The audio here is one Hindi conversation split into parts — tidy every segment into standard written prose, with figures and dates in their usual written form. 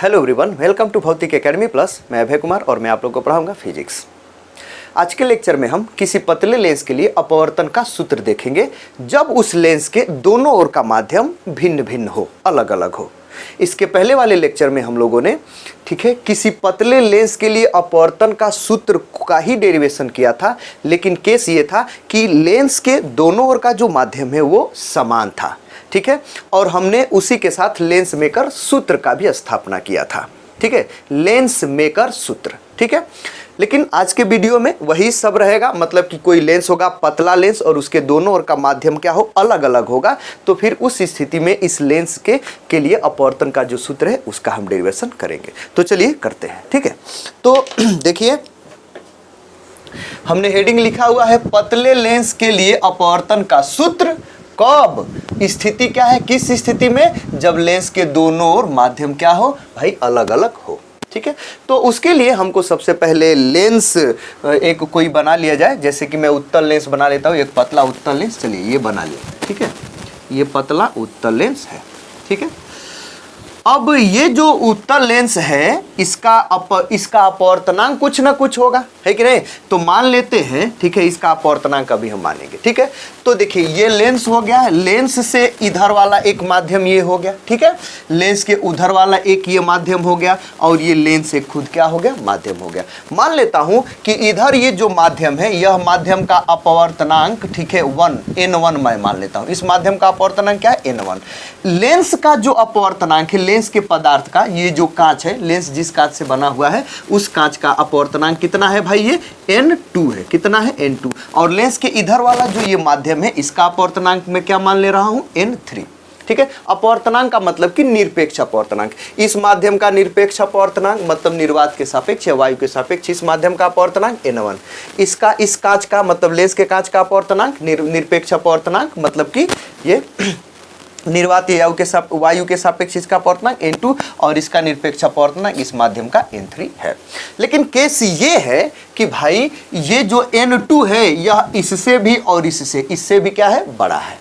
हेलो एवरीवन, वेलकम टू भौतिक एकेडमी प्लस। मैं अभय कुमार और मैं आप लोगों को पढ़ाऊंगा फिजिक्स। आज के लेक्चर में हम किसी पतले लेंस के लिए अपवर्तन का सूत्र देखेंगे जब उस लेंस के दोनों ओर का माध्यम भिन्न भिन्न हो, अलग अलग हो। इसके पहले वाले लेक्चर में हम लोगों ने किसी पतले लेंस के लिए अपवर्तन का सूत्र का ही डेरिवेशन किया था, लेकिन केस ये था कि लेंस के दोनों ओर का जो माध्यम है वो समान था। ठीक है, और हमने उसी के साथ लेंस मेकर सूत्र का भी स्थापना किया था। ठीक है, लेंस मेकर सूत्र। ठीक है, लेकिन आज के वीडियो में वही सब रहेगा, मतलब कि कोई लेंस होगा पतला लेंस और उसके दोनों ओर का माध्यम क्या हो, अलग अलग होगा। तो फिर उस स्थिति में इस लेंस के लिए अपवर्तन का जो सूत्र है उसका हम डेरिवेशन करेंगे। तो चलिए करते हैं। ठीक है, तो देखिए हमने हेडिंग लिखा हुआ है पतले लेंस के लिए अपवर्तन का सूत्र। कब? स्थिति क्या है, किस स्थिति में? जब लेंस के दोनों ओर माध्यम क्या हो भाई, अलग अलग हो। ठीक है, तो उसके लिए हमको सबसे पहले लेंस एक कोई बना लिया जाए। जैसे कि मैं उत्तल लेंस बना लेता हूँ, एक पतला उत्तल लेंस। चलिए ये बना लिया। ठीक है, ये पतला उत्तल लेंस है। ठीक है, अब ये जो उत्तल लेंस है इसका अपवर्तनांक कुछ ना कुछ होगा, है कि नहीं? तो मान लेते हैं, ठीक है, इसका अपवर्तनांक अभी हम मानेंगे। ठीक है, तो देखिए ये लेंस हो गया, लेंस से इधर वाला एक माध्यम ये हो गया। ठीक है, लेंस के उधर वाला एक ये माध्यम हो गया और ये लेंस से खुद क्या हो गया, माध्यम हो गया। मान लेता हूं कि इधर ये जो माध्यम है यह माध्यम का अपवर्तनांक, ठीक है, 1 n1 मैं मान लेता हूं। इस माध्यम का अपवर्तनांक क्या है, n1। लेंस का जो अपवर्तनांक है, लेंस के पदार्थ का, ये जो कांच है, लेंस जिस कांच से बना हुआ है उस कांच का अपवर्तनांक कितना है भाई, ये n2 है। कितना है, n2। और लेंस के इधर वाला जो ये माध्यम है इसका अपवर्तनांक मैं क्या मान ले रहा हूं, n3। ठीक है, अपवर्तनांक का मतलब कि निरपेक्ष अपवर्तनांक। इस माध्यम का निरपेक्ष अपवर्तनांक मतलब निर्वात के सापेक्ष या वायु के सापेक्ष इस माध्यम का अपवर्तनांक n1। इसका इस कांच का मतलब लेंस के कांच का अपवर्तनांक निरपेक्ष अपवर्तनांक मतलब कि ये निर्वात वायु के सापेक्ष इसका अपवर्तनांक n2 और इसका निरपेक्ष अपवर्तनांक इस माध्यम का n3 है। लेकिन केस ये है कि भाई ये जो n2 है यह इससे भी और इससे भी क्या है, बड़ा है।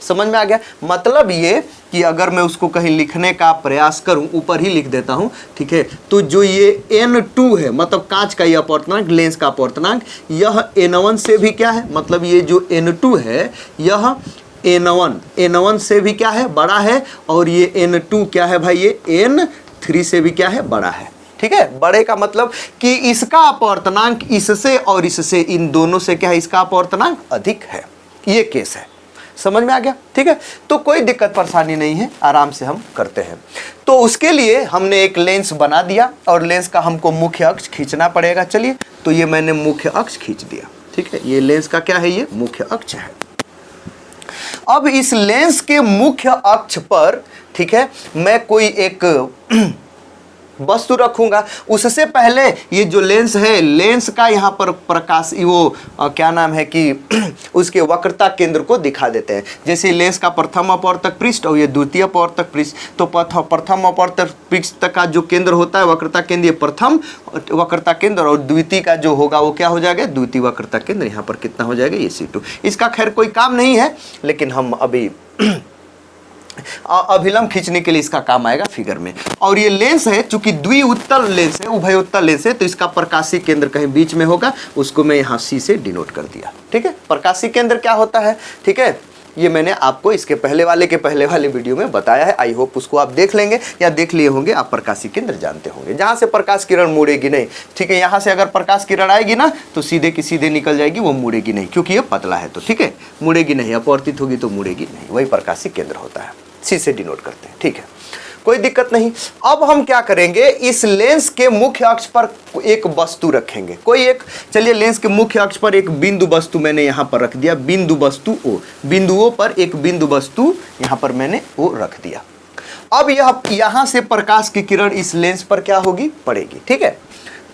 समझ में आ गया? मतलब ये कि अगर मैं उसको कहीं लिखने का प्रयास करूं, ऊपर ही लिख देता हूं। ठीक है, तो जो ये n2 है मतलब कांच का ये अपवर्तनांक, लेंस का अपवर्तनांक, यह n1 से भी क्या है, मतलब ये जो n2 है यह n1 से भी क्या है, बड़ा है। और ये n2 क्या है भाई, ये n3 से भी क्या है, बड़ा है। ठीक है, बड़े का मतलब कि इसका अपवर्तनांक इससे और इससे, इन दोनों से क्या है, इसका अपवर्तनांक अधिक है। ये केस है। समझ में आ गया? ठीक है, तो कोई दिक्कत परेशानी नहीं है, आराम से हम करते हैं। तो उसके लिए हमने एक लेंस बना दिया और लेंस का हमको मुख्य अक्ष खींचना पड़ेगा। चलिए, तो ये मैंने मुख्य अक्ष खींच दिया। ठीक है, ये लेंस का क्या है, ये मुख्य अक्ष है। अब इस लेंस के मुख्य अक्ष पर, ठीक है, मैं कोई एक वस्तु रखूंगा। उससे पहले ये जो लेंस है, लेंस का यहाँ पर प्रकाश वो क्या नाम है कि उसके वक्रता केंद्र को दिखा देते हैं। जैसे लेंस का प्रथम अपवर्तक पृष्ठ और ये द्वितीय अपवर्तक पृष्ठ, तो प्रथम अपवर्तक पृष्ठ का जो केंद्र होता है वक्रता केंद्र, ये प्रथम वक्रता केंद्र, और द्वितीय का जो होगा वो क्या हो जाएगा, द्वितीय वक्रता केंद्र। यहाँ पर कितना हो जाएगा, ये C2। इसका खैर कोई काम नहीं है, लेकिन हम अभी अभिलंब खींचने के लिए इसका काम आएगा फिगर में। और ये लेंस है, चूंकि द्विउत्तल लेंस है, उभय उत्तल लेंस है, तो इसका प्रकाशीय केंद्र कहीं बीच में होगा, उसको मैं यहाँ C से डिनोट कर दिया। ठीक है, प्रकाशीय केंद्र क्या होता है, ठीक है, ये मैंने आपको इसके पहले वाले वीडियो में बताया है। आई होप उसको आप देख लेंगे या देख लिए होंगे, आप प्रकाशीय केंद्र जानते होंगे। जहाँ से प्रकाश किरण मुड़ेगी नहीं, ठीक है, यहाँ से अगर प्रकाश किरण आएगी ना तो सीधे की सीधे निकल जाएगी, वो मुड़ेगी नहीं, क्योंकि ये पतला है। तो ठीक है, मुड़ेगी नहीं, अपवर्तित होगी तो मुड़ेगी नहीं, वही प्रकाशीय केंद्र होता है। C से डिनोट करते हैं। ठीक है, कोई दिक्कत नहीं। अब हम क्या करेंगे, इस लेंस के मुख्य अक्ष पर एक वस्तु रखेंगे, कोई एक। चलिए, लेंस के मुख्य अक्ष पर एक बिंदु वस्तु मैंने यहाँ पर रख दिया, बिंदु वस्तु O। बिंदुओं पर एक बिंदु वस्तु यहाँ पर मैंने O रख दिया। अब यहाँ से प्रकाश की किरण इस लेंस पर क्या होगी, पड़ेगी। ठीक है,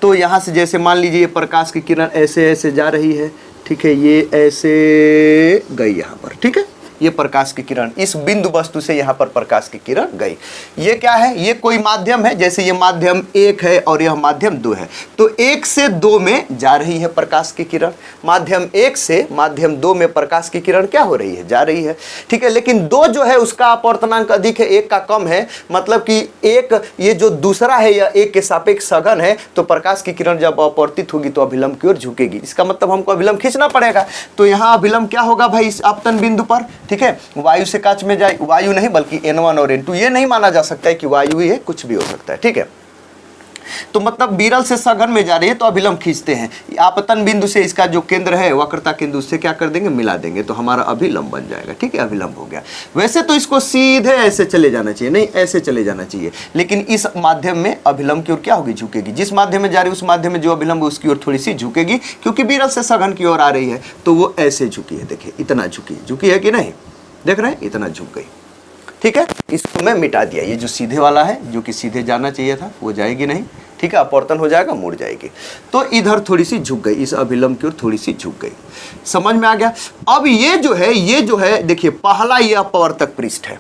तो यहाँ से जैसे मान लीजिए प्रकाश की किरण ऐसे ऐसे जा रही है, ठीक है, ये ऐसे गई यहाँ पर। ठीक है, ये प्रकाश की किरण इस बिंदु वस्तु से यहाँ पर प्रकाश की किरण गई। ये क्या है, ये कोई माध्यम है, जैसे ये माध्यम 1 है और यह माध्यम 2 है, तो 1 से 2 में जा रही है प्रकाश की किरण, माध्यम 1 से माध्यम 2 में प्रकाश की किरण क्या हो रही है, जा रही है, ठीक है। लेकिन 2 जो है उसका अपवर्तनांक अधिक है, 1 का कम है, मतलब कि 1 ये जो दूसरा है यह 1 के सापेक्ष सघन है, तो प्रकाश की किरण जब अपवर्तित होगी तो अभिलंब की ओर झुकेगी। इसका मतलब हमको अभिलंब खींचना पड़ेगा, तो यहाँ अभिलंब क्या होगा भाई इस आपतन बिंदु पर, ठीक है, वायु से कांच में जाए, वायु नहीं बल्कि N1 और N2, ये नहीं माना जा सकता है कि वायु ही है, कुछ भी हो सकता है, ठीक है। तो मतलब विरल से सघन में जा रही है तो अभिलंब खींचते हैं, आपतन बिंदु से इसका जो केंद्र है वक्रता केंद्र उससे क्या कर देंगे, मिला देंगे, तो हमारा अभिलंब बन जाएगा, ठीक है, अभिलंब हो गया। वैसे तो इसको सीधे ऐसे चले जाना चाहिए, नहीं ऐसे चले जाना चाहिए, लेकिन इस माध्यम में अभिलंब की ओर क्या होगी, झुकेगी। जिस माध्यम में जा रही है उस माध्यम में जो अभिलंब उसकी ओर थोड़ी सी झुकेगी, क्योंकि विरल से सघन की ओर आ रही है, तो वो ऐसे झुकी है, देखिए इतना झुकी है कि नहीं, देख रहे हैं, इतना झुक गई, ठीक है। इसको मैं मिटा दिया, ये जो सीधे वाला है जो कि सीधे जाना चाहिए था वो जाएगी नहीं, ठीक है, अपवर्तन हो जाएगा, मुड़ जाएगी, तो इधर थोड़ी सी झुक गई, इस अभिलंब की ओर थोड़ी सी झुक गई, समझ में आ गया। अब ये जो है देखिए, पहला ये अपवर्तक पृष्ठ है,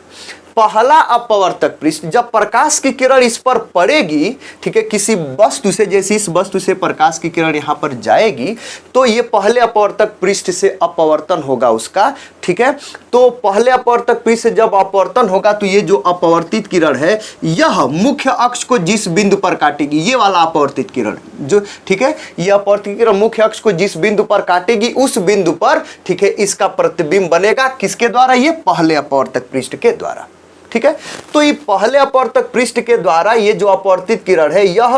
पहला अपवर्तक पृष्ठ, जब प्रकाश की किरण इस पर पड़ेगी, ठीक है, किसी वस्तु से, जैसे इस वस्तु से प्रकाश की किरण यहाँ पर जाएगी, तो ये पहले अपवर्तक पृष्ठ से अपवर्तन होगा उसका, ठीक है। तो पहले अपवर्तक पृष्ठ से जब अपवर्तन होगा तो ये जो अपवर्तित किरण है यह मुख्य अक्ष को जिस बिंदु पर काटेगी, ये वाला अपवर्तित किरण जो, ठीक है, ये अपवर्तित किरण मुख्य अक्ष को जिस बिंदु पर काटेगी उस बिंदु पर, ठीक है, इसका प्रतिबिंब बनेगा, किसके द्वारा, ये पहले अपवर्तक पृष्ठ के द्वारा, ठीक है। तो ये पहले अपवर्तक पृष्ठ के द्वारा ये जो अपवर्तित किरण है यह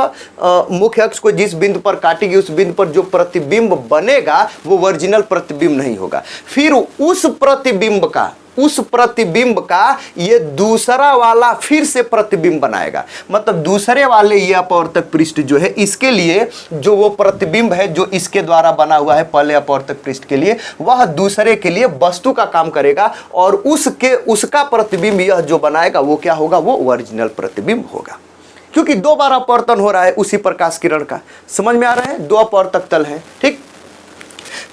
मुख्य अक्ष को जिस बिंदु पर काटेगी उस बिंदु पर जो प्रतिबिंब बनेगा वो ओरिजिनल प्रतिबिंब नहीं होगा, फिर उस प्रतिबिंब का ये दूसरा वाला फिर से प्रतिबिंब बनाएगा, मतलब दूसरे वाले ये अपवर्तक पृष्ठ जो है इसके लिए जो वो प्रतिबिंब है जो इसके द्वारा बना हुआ है पहले अपवर्तक पृष्ठ के लिए, वह दूसरे के लिए वस्तु का काम करेगा, और उसका प्रतिबिंब यह जो बनाएगा वो क्या होगा, वो ओरिजिनल प्रतिबिंब होगा, क्योंकि 2 बार अपवर्तन हो रहा है उसी प्रकाश किरण का, समझ में आ रहा है, 2 अपवर्तक तल है, ठीक।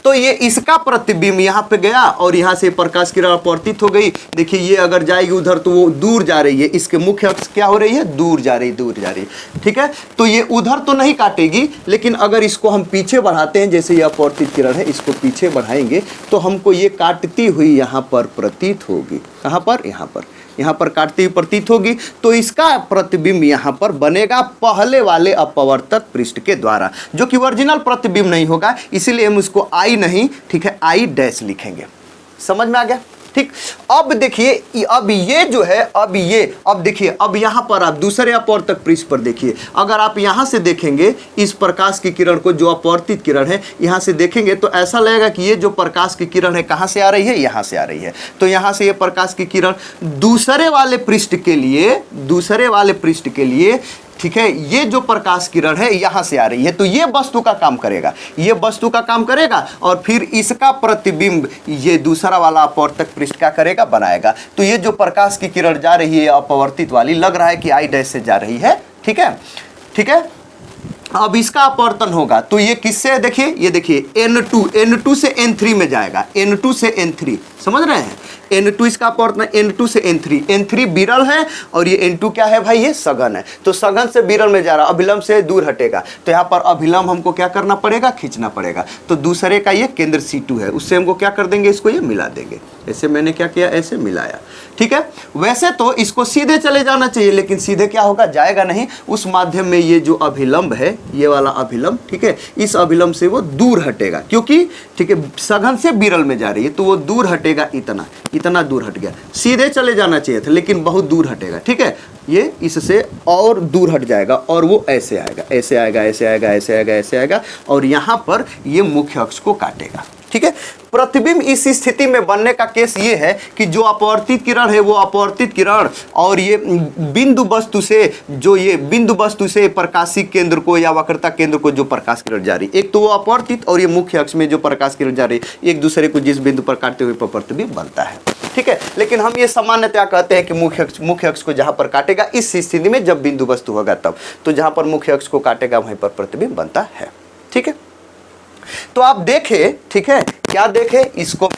तो ये इसका प्रतिबिंब यहाँ पे गया और यहाँ से प्रकाश किरण अपवर्तित हो गई, देखिए ये अगर जाएगी उधर तो वो दूर जा रही है, इसके मुख्य अक्ष क्या हो रही है, दूर जा रही है, ठीक है। तो ये उधर तो नहीं काटेगी, लेकिन अगर इसको हम पीछे बढ़ाते हैं, जैसे ये अपवर्तित किरण है इसको पीछे बढ़ाएंगे तो हमको ये काटती हुई यहाँ पर प्रतीत होगी, कहाँ पर, यहाँ पर काटती हुई प्रतीत होगी, तो इसका प्रतिबिंब यहाँ पर बनेगा पहले वाले अपवर्तक पृष्ठ के द्वारा, जो कि ओरिजिनल प्रतिबिंब नहीं होगा, इसीलिए हम उसको आई नहीं, ठीक है, आई डैश लिखेंगे, समझ में आ गया, ठीक। अब देखिए, अब ये जो है, अब देखिए, अब यहाँ पर आप दूसरे अपवर्तक पृष्ठ पर देखिए, अगर आप यहाँ से देखेंगे इस प्रकाश की किरण को जो अपवर्तित किरण है, यहाँ से देखेंगे तो ऐसा लगेगा कि ये जो प्रकाश की किरण है कहाँ से आ रही है, यहाँ से आ रही है, तो यहाँ से ये प्रकाश की किरण दूसरे वाले पृष्ठ के लिए, ठीक है, ये जो प्रकाश किरण है यहां से आ रही है, तो ये वस्तु का काम करेगा, और फिर इसका प्रतिबिंब ये दूसरा वाला अपवर्तक पृष्ठ क्या करेगा, बनाएगा। तो ये जो प्रकाश की किरण जा रही है अपवर्तित वाली, लग रहा है कि आई डैश से जा रही है, ठीक है। अब इसका अपवर्तन होगा तो ये किससे है, देखिए, ये देखिए N2 से N3 में जाएगा, N2 से N3, समझ रहे हैं, N2 इसका अपवर्तन N2 से N3 विरल है और ये N2 क्या है भाई, ये सघन है, तो सघन से विरल में जा रहा, अभिलंब से दूर हटेगा, तो यहाँ पर अभिलंब हमको क्या करना पड़ेगा, खींचना पड़ेगा, तो दूसरे का ये केंद्र C2 है, उससे हमको क्या कर देंगे, इसको ये मिला देंगे, ऐसे मैंने क्या किया, ऐसे मिलाया, ठीक है। वैसे तो इसको सीधे चले जाना चाहिए, लेकिन सीधे क्या होगा, जाएगा नहीं, उस माध्यम में ये जो अभिलंब है, ये वाला अभिलंब, ठीक है, इस अभिलंब से वो दूर हटेगा, क्योंकि ठीक है सघन से विरल में जा रही है तो वो दूर हटेगा, इतना दूर हट गया, सीधे चले जाना चाहिए था लेकिन बहुत दूर हटेगा, ठीक है, ये इससे और दूर हट जाएगा और वो ऐसे आएगा और यहाँ पर ये मुख्य अक्ष को काटेगा, ठीक है। प्रतिबिंब इस स्थिति में बनने का केस ये है कि जो अपवर्तित किरण है वो अपवर्तित किरण और ये बिंदु वस्तु से प्रकाशिक केंद्र को या वक्रता केंद्र को जो प्रकाश किरण जा रही है, एक तो वो अपवर्तित और ये मुख्य अक्ष में जो प्रकाश किरण जा रही है, एक दूसरे को जिस बिंदु पर काटते हुए प्रतिबिंब बनता है, ठीक है। लेकिन हम ये सामान्यतया कहते हैं कि मुख्य अक्ष को जहां पर काटेगा, इस स्थिति में जब बिंदु वस्तु होगा तब, तो जहां पर मुख्य अक्ष को काटेगा वहीं पर प्रतिबिंब बनता है, ठीक है। तो आप देखें, ठीक है, क्या देखें, इसको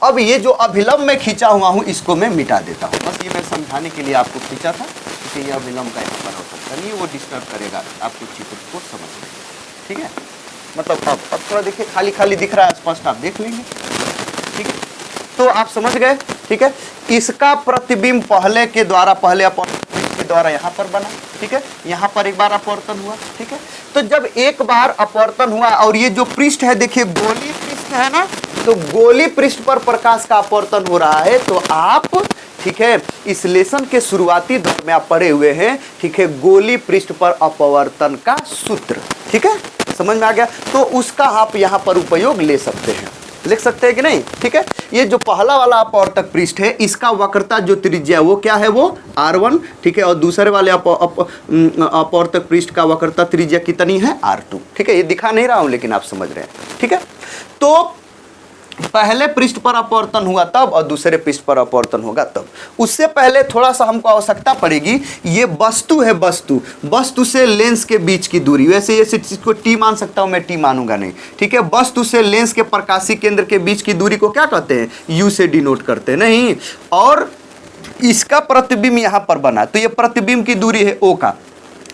अब ये जो अभिलंब में खींचा हुआ हूँ इसको मैं मिटा देता हूँ। बस ये मैं समझाने के लिए आपको खींचा था, क्योंकि ये अभिलंब का यहाँ पर आवश्यकता नहीं, वो डिस्टर्ब करेगा आपके चित्र को समझने में। ठीक है, मतलब अब थोड़ा देखिए, खाली खाली दिख रहा है, स्पष्ट आप देख लेंगे। ठीक है, तो आप समझ गए। ठीक है, इसका प्रतिबिंब पहले के द्वारा, पहले अपवर्तन के द्वारा यहाँ पर बना। ठीक है, यहाँ पर एक बार अपवर्तन हुआ। ठीक है, तो जब एक बार अपवर्तन हुआ और ये जो पृष्ठ है देखिए गोली पृष्ठ है ना, तो गोली पृष्ठ पर प्रकाश का अपवर्तन हो रहा है। तो आप, ठीक है, इस लेसन के शुरुआती दौर में आप पढ़े हुए हैं, ठीक है, गोली पृष्ठ पर अपवर्तन का सूत्र। ठीक है, समझ में आ गया। तो उसका आप यहाँ पर उपयोग ले सकते हैं, लिख सकते हैं कि नहीं। ठीक है, ये जो पहला वाला अपवर्तक पृष्ठ है, इसका वक्रता जो त्रिज्या वो क्या है, वो R1। ठीक है, और दूसरे वाले अपवर्तक पृष्ठ का वक्रता त्रिज्या कितनी है, R2। ठीक है, ये दिखा नहीं रहा हूं लेकिन आप समझ रहे हैं। ठीक है, तो पहले पृष्ठ पर अपवर्तन हुआ तब और दूसरे पृष्ठ पर अपवर्तन होगा तब। उससे पहले थोड़ा सा हमको आवश्यकता पड़ेगी, ये वस्तु है, वस्तु से लेंस के बीच की दूरी। वैसे ये चीज को टी मान सकता हूं मैं, टी मानूंगा नहीं। ठीक है, वस्तु से लेंस के प्रकाशीय केंद्र के बीच की दूरी को क्या कहते हैं, यू से डिनोट करते हैं नहीं। और इसका प्रतिबिंब यहां पर बना, तो ये प्रतिबिंब की दूरी है ओ का,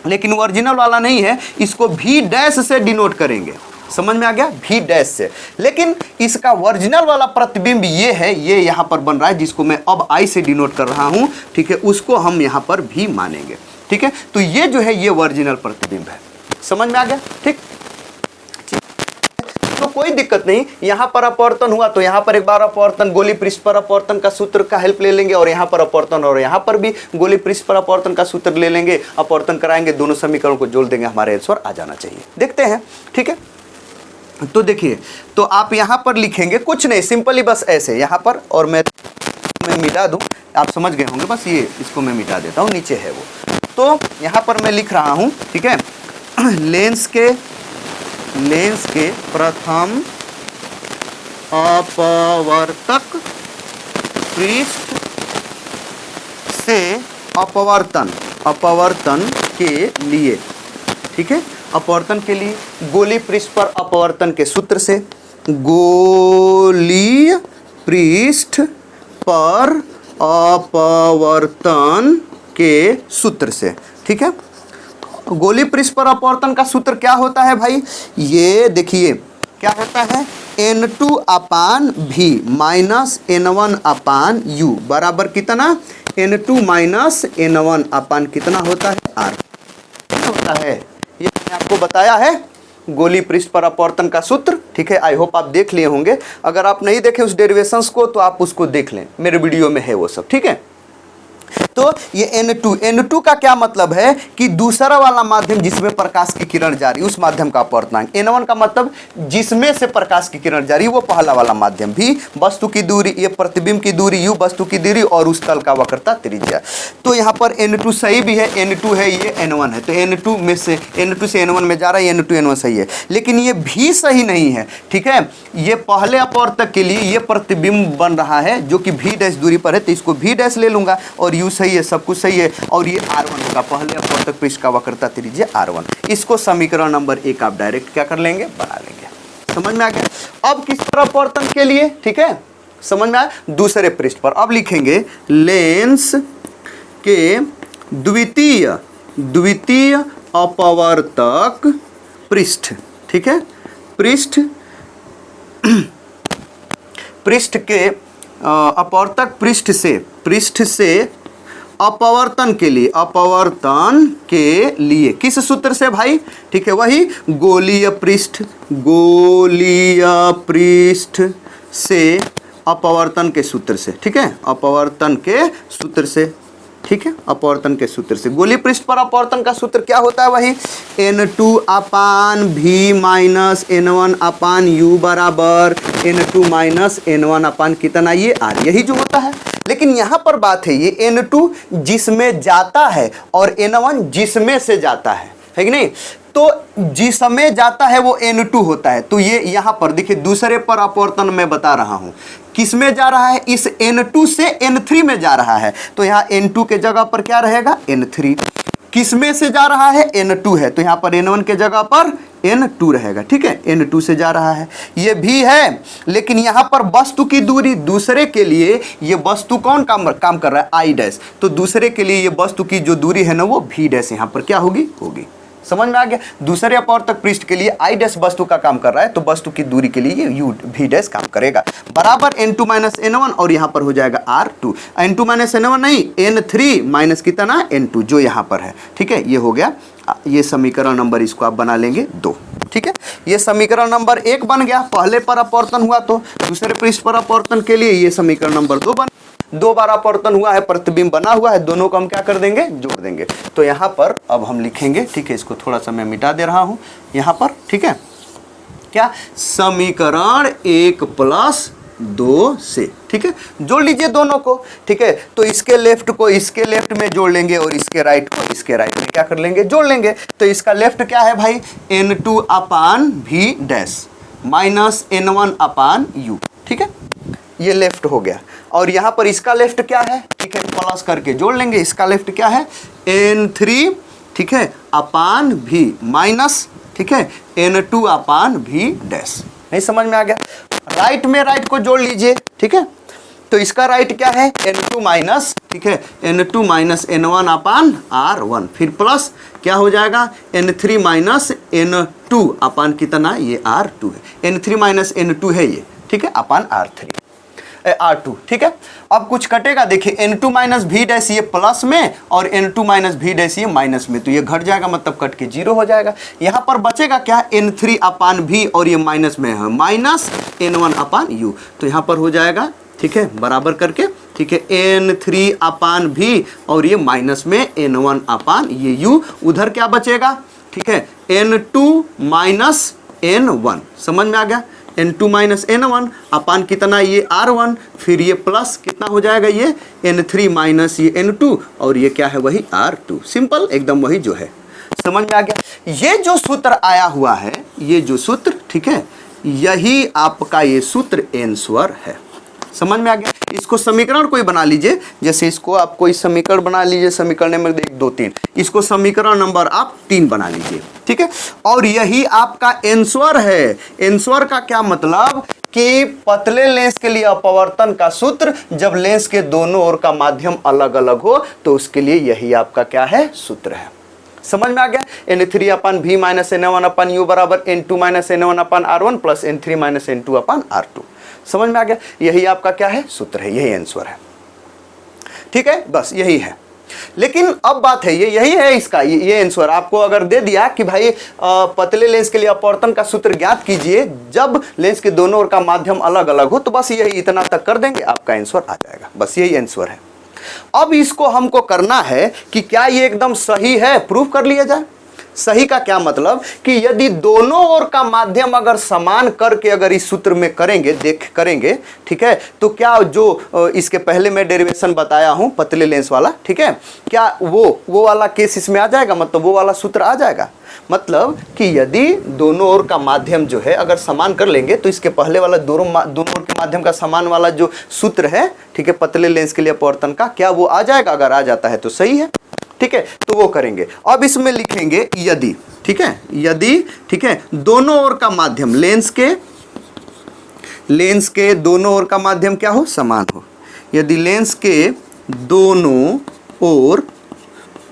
लेकिन ओरिजिनल वाला नहीं है, इसको भी डैश से डिनोट करेंगे। समझ में आ गया, भी डैश से। लेकिन इसका ओरिजिनल वाला प्रतिबिंब ये है, ये यहां पर बन रहा है, जिसको मैं अब आई से डिनोट कर रहा हूं। ठीक है, उसको हम यहां पर भी मानेंगे। ठीक है, तो ये जो है ये ओरिजिनल प्रतिबिंब है। समझ में आ गया, ठीक। तो कोई दिक्कत नहीं, यहां पर अपवर्तन हुआ तो यहां पर एक बार अपवर्तन, गोली पृष्ठ पर अपवर्तन का सूत्र का हेल्प ले लेंगे, और यहां पर अपवर्तन और यहां पर भी गोली पृष्ठ पर अपवर्तन का सूत्र ले लेंगे, अपवर्तन कराएंगे, दोनों समीकरण को जोड़ देंगे, हमारे आंसर आ जाना चाहिए। देखते हैं। ठीक है, तो देखिए, तो आप यहां पर लिखेंगे कुछ नहीं, सिंपली बस ऐसे यहां पर, और मैं मिटा दूं, आप समझ गए होंगे। बस ये इसको मैं मिटा देता हूं, नीचे है वो। तो यहां पर मैं लिख रहा हूं, ठीक है, लेंस के प्रथम अपवर्तक पृष्ठ से अपवर्तन के लिए, ठीक है, अपवर्तन के लिए गोली पृष्ठ पर अपवर्तन के सूत्र से, गोली पृष्ठ पर अपवर्तन के सूत्र से। ठीक है, गोली पृष्ठ पर अपवर्तन का सूत्र क्या होता है भाई, ये देखिए क्या होता है, N2 अपान V माइनस N1 अपान U बराबर कितना, N2 माइनस N1 अपान कितना होता है, R होता है। ये मैंने आपको बताया है गोली पृष्ठ पर अपवर्तन का सूत्र। ठीक है, आई होप आप देख लिए होंगे। अगर आप नहीं देखे उस डेरिवेशंस को तो आप उसको देख लें, मेरे वीडियो में है वो सब। ठीक है, तो ये N2 का क्या मतलब है कि दूसरा वाला माध्यम जिसमें प्रकाश की किरण जा रही है उस माध्यम का अपवर्तनांक। N1 का मतलब जिसमें से प्रकाश की किरण जा रही है वो पहला वाला माध्यम, भी वस्तु की दूरी, ये प्रतिबिंब की दूरी U, वस्तु की दूरी, और उस तल का वक्रता त्रिज्या। तो यहाँ पर N2 सही भी है, N2 है, ये N1 है, तो N2 में से N2 से N1 में जा रहा है, N2 N1 सही है, लेकिन ये भी सही नहीं है। ठीक है, ये पहले अपवर्तक के लिए ये प्रतिबिंब बन रहा है जो कि V डैश दूरी पर है, तो इसको V डैश ले लूंगा, और U सही है, सब कुछ सही है, और ये R1 होगा, पहले अपवर्तक पृष्ठ का वक्रता त्रिज्या R1। इसको समीकरण नंबर 1 आप डायरेक्ट क्या कर लेंगे, बना लेंगे। समझ में आ गया। अब किस तरह अपवर्तन के लिए, ठीक है, समझ में आया, दूसरे पृष्ठ पर। अब लिखेंगे लेंस के द्वितीय अपवर्तक पृष्ठ। ठीक है, पृष्ठ के अपवर्तक पृष्ठ से अपवर्तन के लिए किस सूत्र से भाई, ठीक है, वही गोलीय पृष्ठ से अपवर्तन के सूत्र से। ठीक है, अपवर्तन के सूत्र से। ठीक है, अपवर्तन के सूत्र से गोली पृष्ठ पर अपवर्तन का सूत्र क्या होता है, वही N2 अपान V माइनस N1 अपान U बराबर N2 माइनस N1 अपान कितना, ये R, यही जो होता है। लेकिन यहाँ पर बात है, ये N2 जिसमें जाता है और N1 जिसमें से जाता है कि नहीं, तो जिसमें जाता है वो N2 होता है। तो ये यहाँ पर देखिए दूसरे पर अपवर्तन मैं बता रहा हूँ, किस में जा रहा है, इस N2 से N3 में जा रहा है, तो यहाँ N2 के जगह पर क्या रहेगा, N3। किस में से जा रहा है, N2 है, तो यहाँ पर N1 के जगह पर N2 रहेगा, ठीक है, N2 से जा रहा है, ये भी है, लेकिन यहाँ पर वस्तु की दूरी दूसरे के लिए, ये वस्तु कौन काम कर रहा है, I डैश, तो दूसरे के लिए ये वस्तु की जो दूरी है ना वो V डैश यहाँ पर क्या होगी, समझ में आ गया। दूसरे अपवर्तक पृष्ठ के लिए I डैश वस्तु का काम कर रहा है, तो वस्तु की दूरी के लिए ये V डैश काम करेगा, बराबर N2 माइनस N1, और यहाँ पर हो जाएगा R2, N2 माइनस N1 नहीं, N3 माइनस कितना, N2 जो यहाँ पर है, ठीक है, ये हो गया, ये समीकरण नंबर इसको आप बना लेंगे 2, ठीक है, ये समीकरण नंबर 1 बन गया, पहले पर अपवर्तन हुआ तो दूसरे पृष्ठ पर अपवर्तन के लिए ये समीकरण नंबर 2 बन, 2 बार अपवर्तन हुआ है, प्रतिबिंब बना हुआ है, दोनों को हम क्या कर देंगे, जोड़ देंगे। तो यहाँ पर अब हम लिखेंगे, ठीक है, इसको थोड़ा सा मैं मिटा दे रहा हूँ यहाँ पर, ठीक है, क्या समीकरण 1 प्लस 2 से, ठीक है, जोड़ लीजिए दोनों को, ठीक है, तो इसके लेफ्ट को इसके लेफ्ट में जोड़ लेंगे और इसके राइट को इसके राइट में क्या कर लेंगे, जोड़ लेंगे। तो इसका लेफ्ट क्या है भाई, N2 अपान V डैश माइनस N1 अपान U, ठीक है, ये लेफ्ट हो गया, और यहाँ पर इसका लेफ्ट क्या है, ठीक है, प्लस करके जोड़ लेंगे, इसका लेफ्ट क्या है, N3, ठीक है, अपान V माइनस, ठीक है, N2 अपान V डैश, नहीं समझ में आ गया। राइट में राइट को जोड़ लीजिए, ठीक है, तो इसका राइट क्या है, N2 माइनस, ठीक है, N2 माइनस N1 अपान R1, फिर प्लस क्या हो जाएगा, N3 माइनस N2 अपान कितना, ये R2 है, N3 माइनस N2 है ये, ठीक है, अपान R2, ठीक है। अब कुछ कटेगा, देखिए N2 माइनस V डैश ये प्लस में और N2 माइनस V डैश ये माइनस में, तो ये घट जाएगा, मतलब कट के 0 हो जाएगा। यहाँ पर बचेगा क्या, N3 अपान V, और ये माइनस में है, माइनस N1 अपान U, तो यहाँ पर हो जाएगा, ठीक है, बराबर करके, ठीक है, N3 अपान V और ये माइनस में N1 अपान ये U, उधर क्या बचेगा, ठीक है, N2 माइनस N1, समझ में आ गया, N2 माइनस N1 अपान कितना, ये R1, फिर ये प्लस कितना हो जाएगा, ये N3 माइनस ये N2, और ये क्या है, वही R2, सिंपल एकदम वही जो है, समझ में आ गया। ये जो सूत्र आया हुआ है, ये जो सूत्र, ठीक है, यही आपका ये सूत्र आंसर है, समझ में आ गया। इसको समीकरण कोई बना लीजिए, जैसे इसको आप कोई समीकरण बना लीजिए, समीकरण नंबर 1 2 3, इसको समीकरण नंबर आप 3 बना लीजिए, ठीक है, और यही आपका आंसर है। आंसर का क्या मतलब कि पतले लेंस के लिए अपवर्तन का सूत्र, जब लेंस के दोनों ओर का माध्यम अलग अलग हो तो उसके लिए यही आपका क्या है, सूत्र है, समझ में आ गया। N3 अपान V माइनस N1 अपान U बराबर N2 माइनस N1 अपान R1 plus N3 minus N2 अपान R2, समझ में आ गया, यही आपका क्या है, सूत्र है, यही आंसर है, ठीक है, बस यही है। लेकिन अब बात है, ये यही है इसका, ये आंसर आपको अगर दे दिया कि भाई पतले लेंस के लिए अपवर्तन का सूत्र ज्ञात कीजिए जब लेंस के दोनों ओर का माध्यम अलग अलग हो, तो बस यही इतना तक कर देंगे, आपका आंसर आ जाएगा, बस यही आंसर है। अब इसको हमको करना है कि क्या ये एकदम सही है, प्रूफ कर लिया जाए। सही का क्या मतलब कि यदि दोनों ओर का माध्यम अगर समान करके अगर इस सूत्र में करेंगे, ठीक है, तो क्या जो इसके पहले मैं डेरिवेशन बताया हूं पतले लेंस वाला, ठीक है, क्या वो वाला केस इसमें आ जाएगा, मतलब वो वाला सूत्र आ जाएगा। मतलब कि यदि दोनों ओर का माध्यम जो है अगर समान कर लेंगे तो इसके पहले वाला दोनों ओर के माध्यम का समान वाला जो सूत्र है, ठीक है, पतले लेंस के लिए अपवर्तन का, क्या वो आ जाएगा, अगर आ जाता है तो सही है, ठीक है, तो वो करेंगे। अब इसमें लिखेंगे यदि, ठीक है, यदि, ठीक है, दोनों ओर का माध्यम लेंस के दोनों ओर का माध्यम क्या हो, समान हो। यदि लेंस के दोनों ओर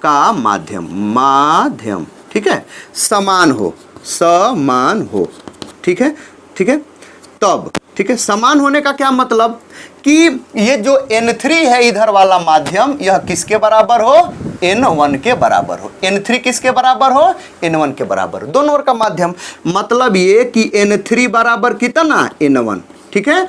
का माध्यम ठीक है, समान हो, ठीक है, तब, ठीक है, समान होने का क्या मतलब कि ये जो N3 है इधर वाला माध्यम, यह किसके बराबर हो, N1 के बराबर हो। N3 किसके बराबर हो, N1 के बराबर, दोनों ओर का माध्यम, मतलब ये कि N3 बराबर कितना, N1, ठीक है,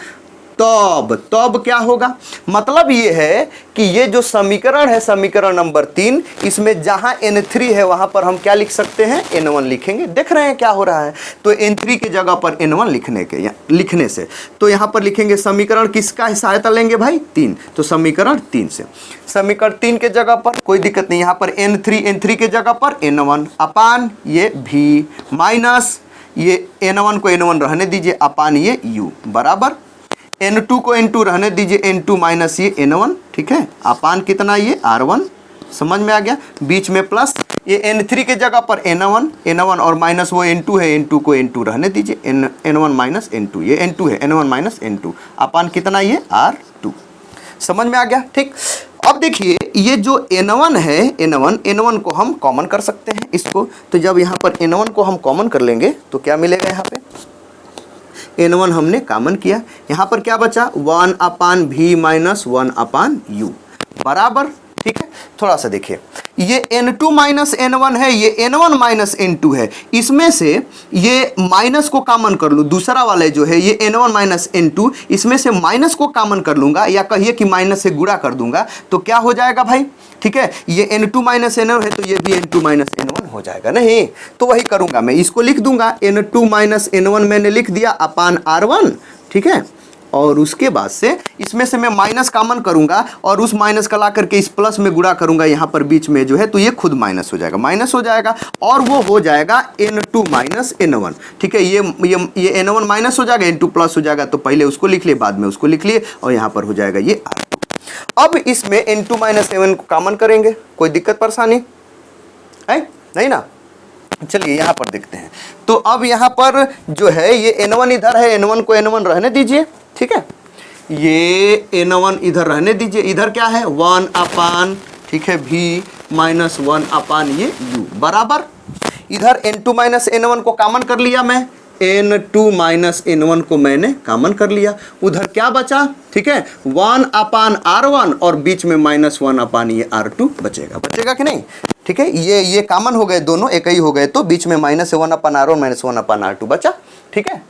तब क्या होगा, मतलब ये है कि ये जो समीकरण है, समीकरण नंबर 3, इसमें जहां N3 है वहां पर हम क्या लिख सकते हैं, N1 लिखेंगे। देख रहे हैं क्या हो रहा है, तो N3 की जगह पर N1 लिखने से, तो यहां पर लिखेंगे समीकरण किसका सहायता लेंगे भाई, 3, तो समीकरण 3 से, समीकरण 3 के जगह पर कोई दिक्कत नहीं, यहां पर N3 के जगह पर N1 अपान ये V माइनस ये N1 को N1 रहने दीजिए अपान ये U बराबर N2 को N2 रहने दीजिए, N2 माइनस ये N1, ठीक है, अपान कितना ये R1, समझ में आ गया, बीच में प्लस, ये N3 के जगह पर N1 और माइनस वो N2 है, N2 को N2 रहने दीजिए, N1 माइनस N2, ये N2 है, N1 माइनस N2 अपान कितना, ये R2। समझ में आ गया, ठीक। अब देखिए ये जो N1 है, N1 को हम कॉमन कर सकते हैं इसको, तो जब यहाँ पर N1 को हम कॉमन कर लेंगे तो क्या मिलेगा, यहाँ पे N1 हमने कॉमन किया, यहाँ पर क्या बचा 1 अपान V माइनस 1 अपान U बराबर, ठीक है। थोड़ा सा देखिए, ये N2 माइनस N1 है, ये N1 माइनस N2 है, इसमें से ये माइनस को कॉमन कर लूँ, दूसरा वाला जो है ये N1 माइनस N2, इसमें से माइनस को कॉमन कर लूँगा, या कहिए कि माइनस से गुणा कर दूंगा, तो क्या हो जाएगा भाई, ठीक है। ये N2 माइनस N1 है तो ये भी N2 माइनस N1 हो जाएगा, नहीं तो वही करूँगा मैं, इसको लिख दूंगा N2 माइनस N1 मैंने लिख दिया अपान R1, ठीक है। और उसके बाद से इसमें से मैं माइनस कॉमन करूंगा और उस माइनस का ला करके इस प्लस में गुणा करूंगा यहाँ पर बीच में जो है, तो ये खुद माइनस हो जाएगा, माइनस हो जाएगा और वो हो जाएगा N2 माइनस N1, ठीक है। ये N1 माइनस हो जाएगा, N2 प्लस हो जाएगा, तो पहले उसको लिख लिए, बाद में उसको लिख लिए और यहाँ पर हो जाएगा ये R2। अब इसमें N2 माइनस N1 को कॉमन करेंगे, कोई दिक्कत परेशानी है नहीं ना, चलिए यहाँ पर देखते हैं। तो अब यहाँ पर जो है ये N1 इधर है, N1 को N1 रहने दीजिए, ठीक है, ये N1 इधर रहने दीजिए, इधर क्या है 1 अपान, ठीक है, V माइनस 1 अपान ये U बराबर, इधर N2 माइनस N1 को कॉमन कर लिया मैं, N2 माइनस N1 को मैंने कॉमन कर लिया, उधर क्या बचा, ठीक है 1 अपान R1 और बीच में माइनस 1 अपान ये R2 बचेगा कि नहीं, ठीक है। ये कॉमन हो गए, दोनों एक ही हो गए, तो बीच में माइनस 1 अपान R1 माइनस 1 अपान R2 बचा, ठीक है।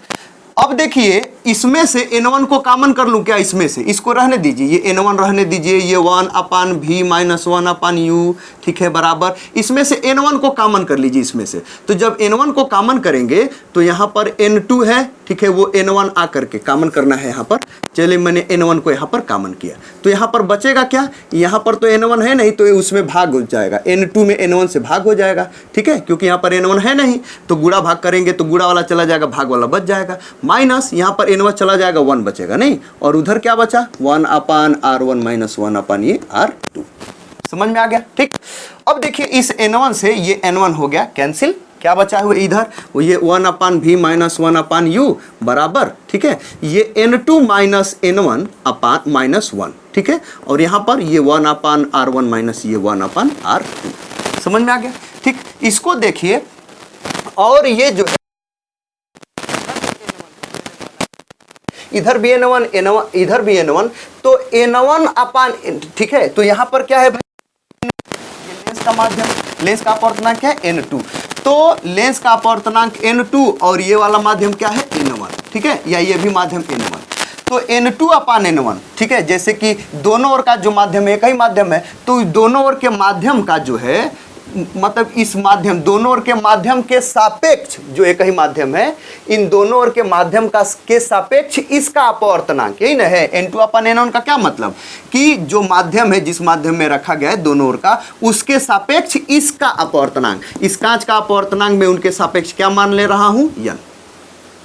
अब देखिए इसमें से N1 को कॉमन कर लूं क्या, इसमें से इसको रहने दीजिए, ये N1 रहने दीजिए, ये 1 अपान V माइनस 1 अपान U, ठीक है बराबर, इसमें से N1 को कॉमन कर लीजिए इसमें से, तो जब N1 को कॉमन करेंगे तो यहाँ पर N2 है, ठीक है, वो N1 आकर के कॉमन करना है यहाँ पर, चलिए मैंने N1 को यहाँ पर कॉमन किया, तो यहाँ पर बचेगा क्या, यहाँ पर तो N1 है नहीं, तो उसमें भाग हो जाएगा, N2 में N1 से भाग हो जाएगा, ठीक है, क्योंकि यहाँ पर N1 है नहीं, तो गुणा भाग करेंगे तो गुणा वाला चला जाएगा, भाग वाला बच जाएगा, माइनस यहाँ पर N1 चला जाएगा, 1 बचेगा नहीं, और उधर क्या बचा 1 अपान R1 माइनस 1 अपान ये R2। समझ में आ गया, ठीक। अब देखिए इस N1 से ये N1 हो गया कैंसिल, क्या बचा हुआ इधर, वो ये 1 अपान V माइनस 1 अपान U बराबर, ठीक है, ये N2 minus N1 upon minus 1, ठीक है, और यहाँ पर ये 1 अपान R1 माइनस ये 1 अपान R2। समझ में आ गया, ठीक। इसको देखिए, और ये जो है इधर भी N1 इधर भी N1, तो N1 अपान, ठीक है, तो यहाँ पर क्या है भाई, लेंस का माध्यम, लेंस का अपवर्तनांक क्या है N2, तो लेंस का अपवर्तनांक N2 और ये वाला माध्यम क्या है N1, ठीक है, या ये भी माध्यम N1, तो N2 अपान N1, ठीक है, जैसे कि दोनों ओर का जो माध्यम है एक ही माध्यम है, तो दोनों ओर के माध्यम का जो है, मतलब इस माध्यम, दोनों ओर के माध्यम के सापेक्ष जो एक ही माध्यम है, इन दोनों ओर के माध्यम का के सापेक्ष इसका अपवर्तनांक, यही ना है N2 अपान N1 का क्या मतलब, कि जो माध्यम है जिस माध्यम में रखा गया है दोनों ओर का, उसके सापेक्ष इसका अपवर्तनांक, इस कांच का अपवर्तनांक में उनके सापेक्ष क्या मान ले रहा हूं, n।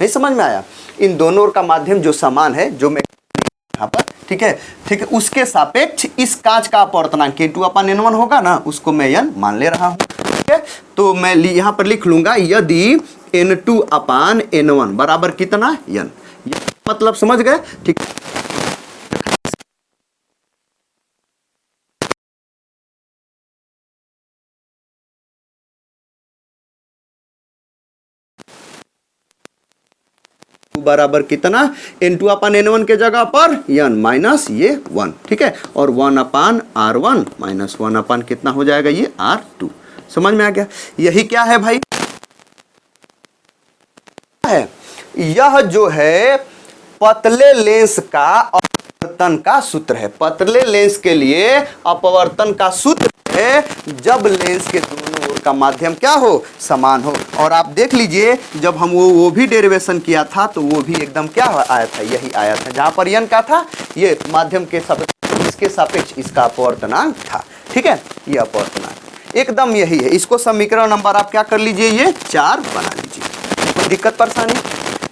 नहीं समझ में आया, इन दोनों ओर का माध्यम जो समान है, जो मैं यहाँ पर, ठीक है, ठीक है, उसके सापेक्ष इस कांच का अपवर्तनांक K2 अपान N1 होगा ना, उसको मैं n मान ले रहा हूँ, ठीक है। तो मैं यहाँ पर लिख लूंगा यदि N2 अपान N1 बराबर कितना n, मतलब समझ गए, ठीक। बराबर कितना, N2 अपान N1 के जगह पर n माइनस ये 1, ठीक है, और 1 अपान R1 माइनस 1 अपान कितना हो जाएगा ये R2। समझ में आ गया, यही क्या है भाई, है यह जो है पतले लेंस का अपवर्तन का सूत्र है, पतले लेंस के लिए अपवर्तन का सूत्र है जब लेंस के दोनों ओर का माध्यम क्या हो, समान हो। और आप देख लीजिए जब हम वो भी डेरिवेशन किया था तो वो भी एकदम क्या आया था, यही आया था, जहां पर n का था ये माध्यम के सापेक्ष, इसके सापेक्ष इसका अपवर्तनांक था, ठीक है, ये अपवर्तनांक एकदम यही है। इसको समीकरण नंबर आप क्या कर लीजिए, ये 4 बना लीजिए, कोई दिक्कत परेशानी,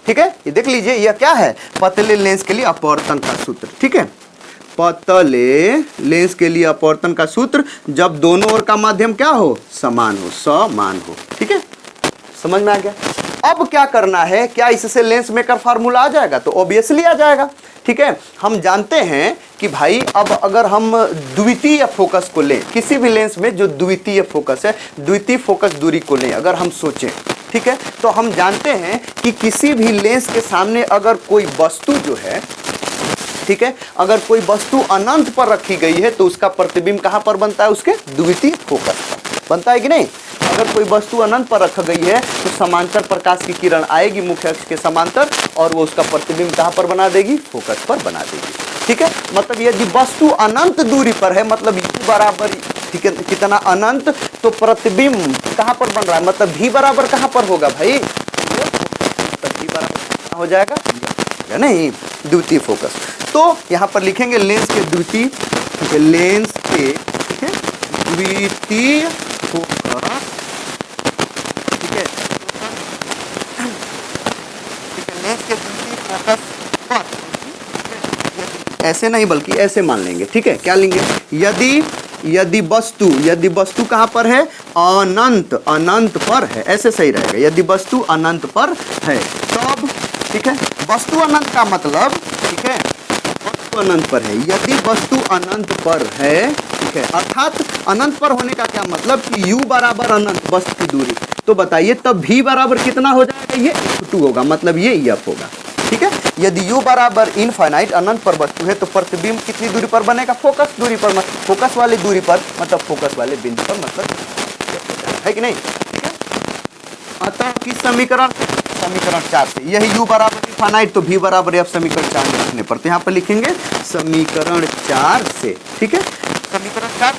ठीक है। ये देख लीजिए यह क्या है, पतले लेंस के लिए अपवर्तन का सूत्र, ठीक है। पतले लेंस के लिए अपवर्तन का सूत्र जब दोनों ओर का माध्यम क्या हो, समान हो, समान हो। ठीक है, समझ में आ गया। अब क्या करना है, क्या इससे लेंस मेकर फार्मूला आ जाएगा? तो ऑब्वियसली आ जाएगा। ठीक है, हम जानते हैं कि भाई अब अगर हम द्वितीय फोकस को लें, किसी भी लेंस में जो द्वितीय फोकस है, द्वितीय फोकस दूरी को लें अगर हम सोचें, ठीक है, तो हम जानते हैं कि किसी भी लेंस के सामने अगर कोई वस्तु जो है, ठीक है, अगर कोई वस्तु अनंत पर रखी गई है तो उसका प्रतिबिंब कहां पर बनता है, उसके द्वितीय फोकस पर बनता है कि नहीं। अगर कोई वस्तु अनंत पर रखी गई है तो समांतर प्रकाश की किरण आएगी मुख्य अक्ष के समांतर और वो उसका प्रतिबिंब कहां पर बना देगी, फोकस पर बना देगी। ठीक है, मतलब यदि वस्तु अनंत दूरी पर है, मतलब u बराबर, ठीक है, कितना अनंत, तो प्रतिबिंब कहां पर बन रहा है, मतलब v बराबर कहां पर होगा भाई, तो v बराबर हो जाएगा नहीं, द्वितीय फोकस। तो यहां पर लिखेंगे लेंस के द्वितीय, ठीक है, लेंस के, ठीक है, द्वितीय फोकस, ठीक है, ठीक है, लेंस के द्वितीय फोकस पर, ऐसे नहीं बल्कि ऐसे मान लेंगे। ठीक है, क्या लेंगे, यदि वस्तु कहां पर है, अनंत पर है, ऐसे सही रहेगा, यदि वस्तु अनंत पर है तब, ठीक है, वस्तु अनंत का मतलब, ठीक है, वस्तु अनंत पर है, यदि वस्तु अनंत पर है, ठीक है, अर्थात अनंत पर होने का क्या मतलब कि u बराबर अनंत वस्तु की दूरी, तो बताइए तब v बराबर कितना हो जाएगा, ये f2 होगा, मतलब ये f होगा। ठीक है, यदि u बराबर इनफाइनाइट अनंत पर वस्तु है तो प्रतिबिंब कितनी दूरी पर बनेगा, फोकस दूरी पर, मतलब फोकस वाली दूरी पर, मतलब फोकस वाले बिंदु पर, मतलब है कि नहीं। ठीक है, अतः किस समीकरण 4 से, यही u बराबर इनफाइनाइट तो v बराबर f समीकरण 4 में लिखने पर, तो यहाँ पर लिखेंगे समीकरण 4 से। ठीक है, समीकरण 4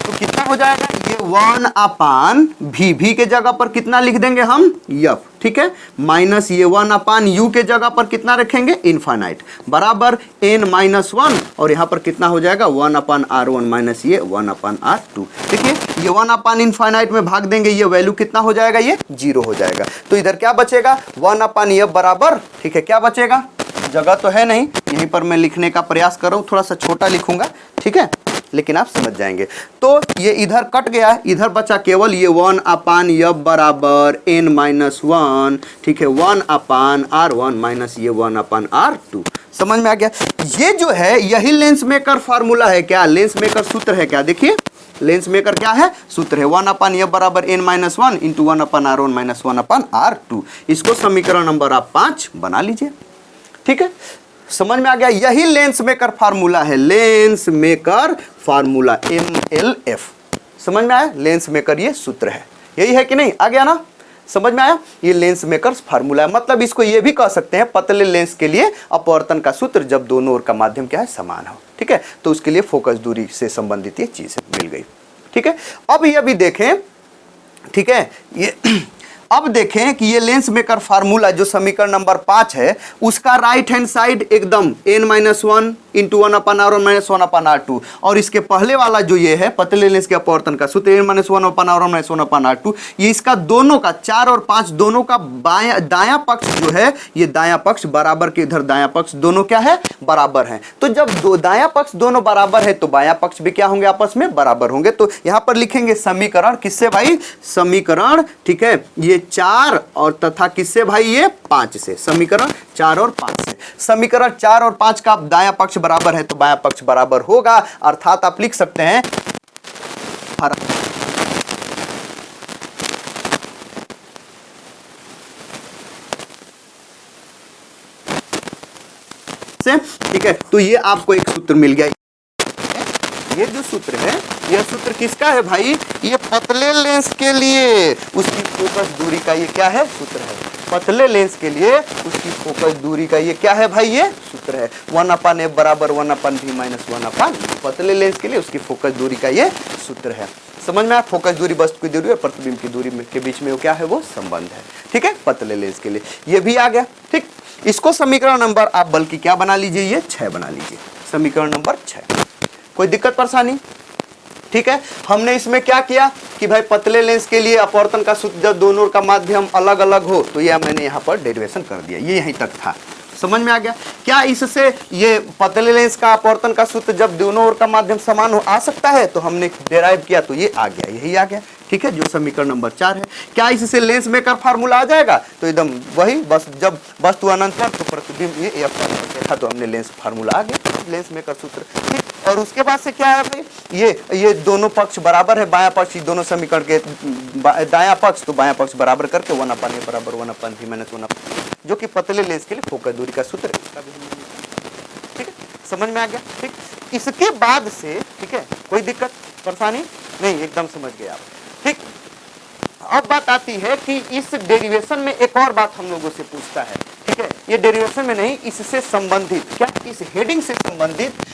तो कितना हो जाएगा, ये 1/v, v के जगह पर कितना लिख देंगे हम, f, ठीक है, माइनस ये 1/u के जगह पर कितना रखेंगे, इनफाइनाइट, बराबर n-1, और यहाँ पर कितना हो जाएगा 1/r1 माइनस ये 1/r2। देखिए ये 1/इनफाइनाइट में भाग देंगे, ये वैल्यू कितना हो जाएगा, ये 0 हो जाएगा। तो इधर क्या बचेगा, 1/f बराबर, ठीक है, क्या बचेगा, जगह तो है नहीं, यहीं पर मैं लिखने का प्रयास कर रहा हूँ, थोड़ा सा छोटा लिखूंगा, ठीक है, लेकिन आप समझ जाएंगे। तो ये इधर कट गया है, इधर बचा केवल ये 1/f बराबर n-1, ठीक है, 1/r1 माइनस ये 1/r2। समझ में आ गया। ये जो है यही लेंस मेकर फार्मूला है, क्या लेंस मेकर सूत्र है, क्या देखिए लेंस मेकर क्या है, सूत्र है 1/f बराबर n-1 into 1/r1 minus 1/r2। इसको समीकरण नंबर आप 5 बना लीजिए। ठीक है, समझ में आ गया। यही लेंस मेकर फार्मूला है, लेंस मेकर फार्मूला MLF। समझ में आया, लेंस मेकर ये सूत्र है, यही है कि नहीं, आ गया ना, समझ में आया। ये लेंस मेकर फार्मूला है, मतलब इसको ये भी कह सकते हैं पतले लेंस के लिए अपवर्तन का सूत्र जब दोनों ओर का माध्यम क्या है, समान हो। ठीक है, तो उसके लिए फोकस दूरी से संबंधित ये चीज मिल गई। ठीक है, अब ये भी देखें, ठीक है, ये अब देखें कि ये लेंस मेकर फार्मूला जो समीकरण नंबर 5 है उसका राइट हैंड साइड एकदम n-1 into 1/r1 minus 1/r2, और इसके पहले वाला जो ये है पतले लेंस के अपवर्तन का सूत्र n-1/r1 माइनस 1/r2, ये इसका दोनों का 4 और 5 दोनों का दायां पक्ष जो है, ये दायां पक्ष बराबर के इधर दायां पक्ष दोनों क्या है, बराबर है। तो जब दायां पक्ष दोनों बराबर है तो बायां पक्ष भी क्या होंगे, आपस में बराबर होंगे। तो यहां पर लिखेंगे समीकरण किससे भाई, समीकरण, ठीक है, ये 4 और तथा किससे भाई, ये 5 से, समीकरण 4 और 5 से। समीकरण 4 और 5 का दायां पक्ष बराबर है तो बायां पक्ष बराबर होगा, अर्थात आप लिख सकते हैं से। ठीक है, तो ये आपको एक सूत्र मिल गया। ये जो सूत्र है, यह सूत्र किसका है भाई, ये पतले लेंस के लिए उसकी फोकस दूरी का ये क्या है, सूत्र है। पतले लेंस के लिए उसकी फोकस दूरी का ये क्या है भाई, ये सूत्र है 1/f बराबर 1/v माइनस 1/, पतले लेंस के लिए उसकी फोकस दूरी का ये सूत्र है। समझ में आया, फोकस दूरी वस्तु की दूरी और प्रतिबिंब की दूरी के बीच में वो क्या है, वो संबंध है। ठीक है, पतले लेंस के लिए ये भी आ गया। ठीक, इसको समीकरण नंबर आप बल्कि क्या बना लीजिए, ये 6 बना लीजिए, समीकरण नंबर 6। कोई दिक्कत परेशानी। ठीक है, हमने इसमें क्या किया कि भाई पतले लेंस के लिए अपवर्तन का सूत्र जब दोनों का माध्यम अलग अलग हो, तो यह मैंने यहाँ पर डेरिवेशन कर दिया, ये यहीं तक था। समझ में आ गया? क्या इससे ये पतले लेंस का अपवर्तन का सूत्र जब दोनों ओर का माध्यम समान हो आ सकता है, तो हमने डेराइव किया तो ये आ गया, यही आ गया। ठीक है, जो समीकरण नंबर 4 है। क्या इससे लेंस मेकर फार्मूला आ जाएगा? तो एकदम वही, बस जब वस्तु अनंत पर तो प्रतिबिंब ये एफ देखा तो हमने लेंस फार्मूला आ गया, लेंस मेकर सूत्र। ठीक, और उसके बाद से क्या है भाई, ये दोनों पक्ष बराबर है, बायां पक्ष दोनों समीकरण के दायां पक्ष तो बायां पक्ष बराबर करके 1/a बराबर 1/v - 1/, जो कि पतले लेंस के लिए फोकस दूरी का सूत्र है, इसका भी हमने लिखा। ठीक है, समझ में आ गया? ठीक, इसके बाद से ठीक है, कोई दिक्कत परेशानी नहीं, एकदम समझ गए आप। ठीक, अब बात आती है कि इस डेरिवेशन में एक और बात हम लोगों से पूछता है। ठीक है, ये डेरिवेशन में नहीं, इससे संबंधित, क्या इस हेडिंग से संबंधित,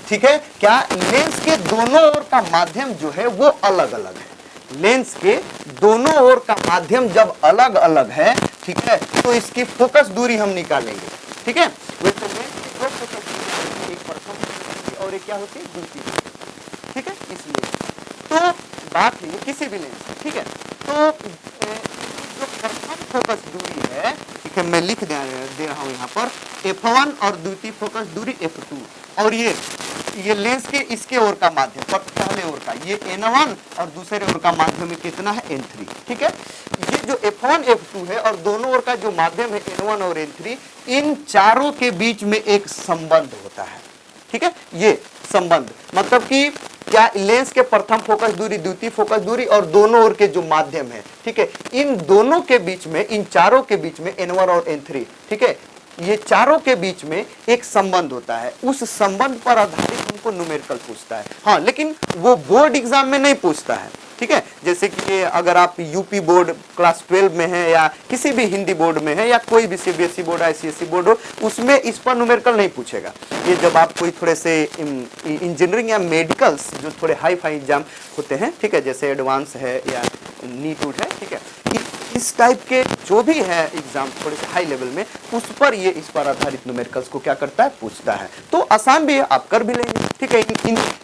ठीक है, क्या लेंस के दोनों ओर का माध्यम जो है वो अलग अलग है। लेंस के दोनों ओर का माध्यम जब अलग अलग है, ठीक है, तो इसकी फोकस दूरी हम निकालेंगे। ठीक है, वैसे लेंस की दो फोकस दूरी, एक प्रथम और एक क्या होती है, द्वितीय। ठीक है, इसलिए तो बात है किसी भी लेंस, ठीक है, तो जो प्रथम फोकस दूरी है, ठीक है, मैं लिख दे रहा हूं यहाँ पर f1 और द्वितीय फोकस दूरी f2, और ये लेंस के इसके ओर का माध्यम, पहले ओर का ये n1 और दूसरे ओर का माध्यम में कितना है, n3। ठीक है, ये जो f1 f2 है और दोनों ओर का जो माध्यम है n1 और n3, इन चारों के बीच में एक संबंध होता है। ठीक है, ये संबंध मतलब कि क्या लेंस के प्रथम फोकस दूरी, द्वितीय फोकस दूरी और दोनों ओर के जो माध्यम है, ठीक है, इन दोनों के बीच में, इन चारों के बीच में n1 और n3, ठीक है, ये चारों के बीच में एक संबंध होता है। उस संबंध पर आधारित हमको न्यूमेरिकल पूछता है। हाँ, लेकिन वो बोर्ड एग्जाम में नहीं पूछता है। ठीक है, जैसे कि अगर आप यूपी बोर्ड क्लास 12 में है या किसी भी हिंदी बोर्ड में है या कोई भी सीबीएसई बोर्ड, आईसीएसई बोर्ड हो, उसमें इस पर न्यूमेरिकल नहीं पूछेगा। ये जब आप कोई थोड़े से इंजीनियरिंग या मेडिकल्स जो थोड़े हाई फाई एग्जाम होते हैं, ठीक है, जैसे एडवांस है या नीट उट है, ठीक है, इस टाइप के जो भी है एग्जाम थोड़े से हाई लेवल में, उस पर ये इस पर आधारित न्यूमेरिकल्स को क्या करता है, पूछता है। तो आसान भी है, आप कर भी लेंगे। ठीक है,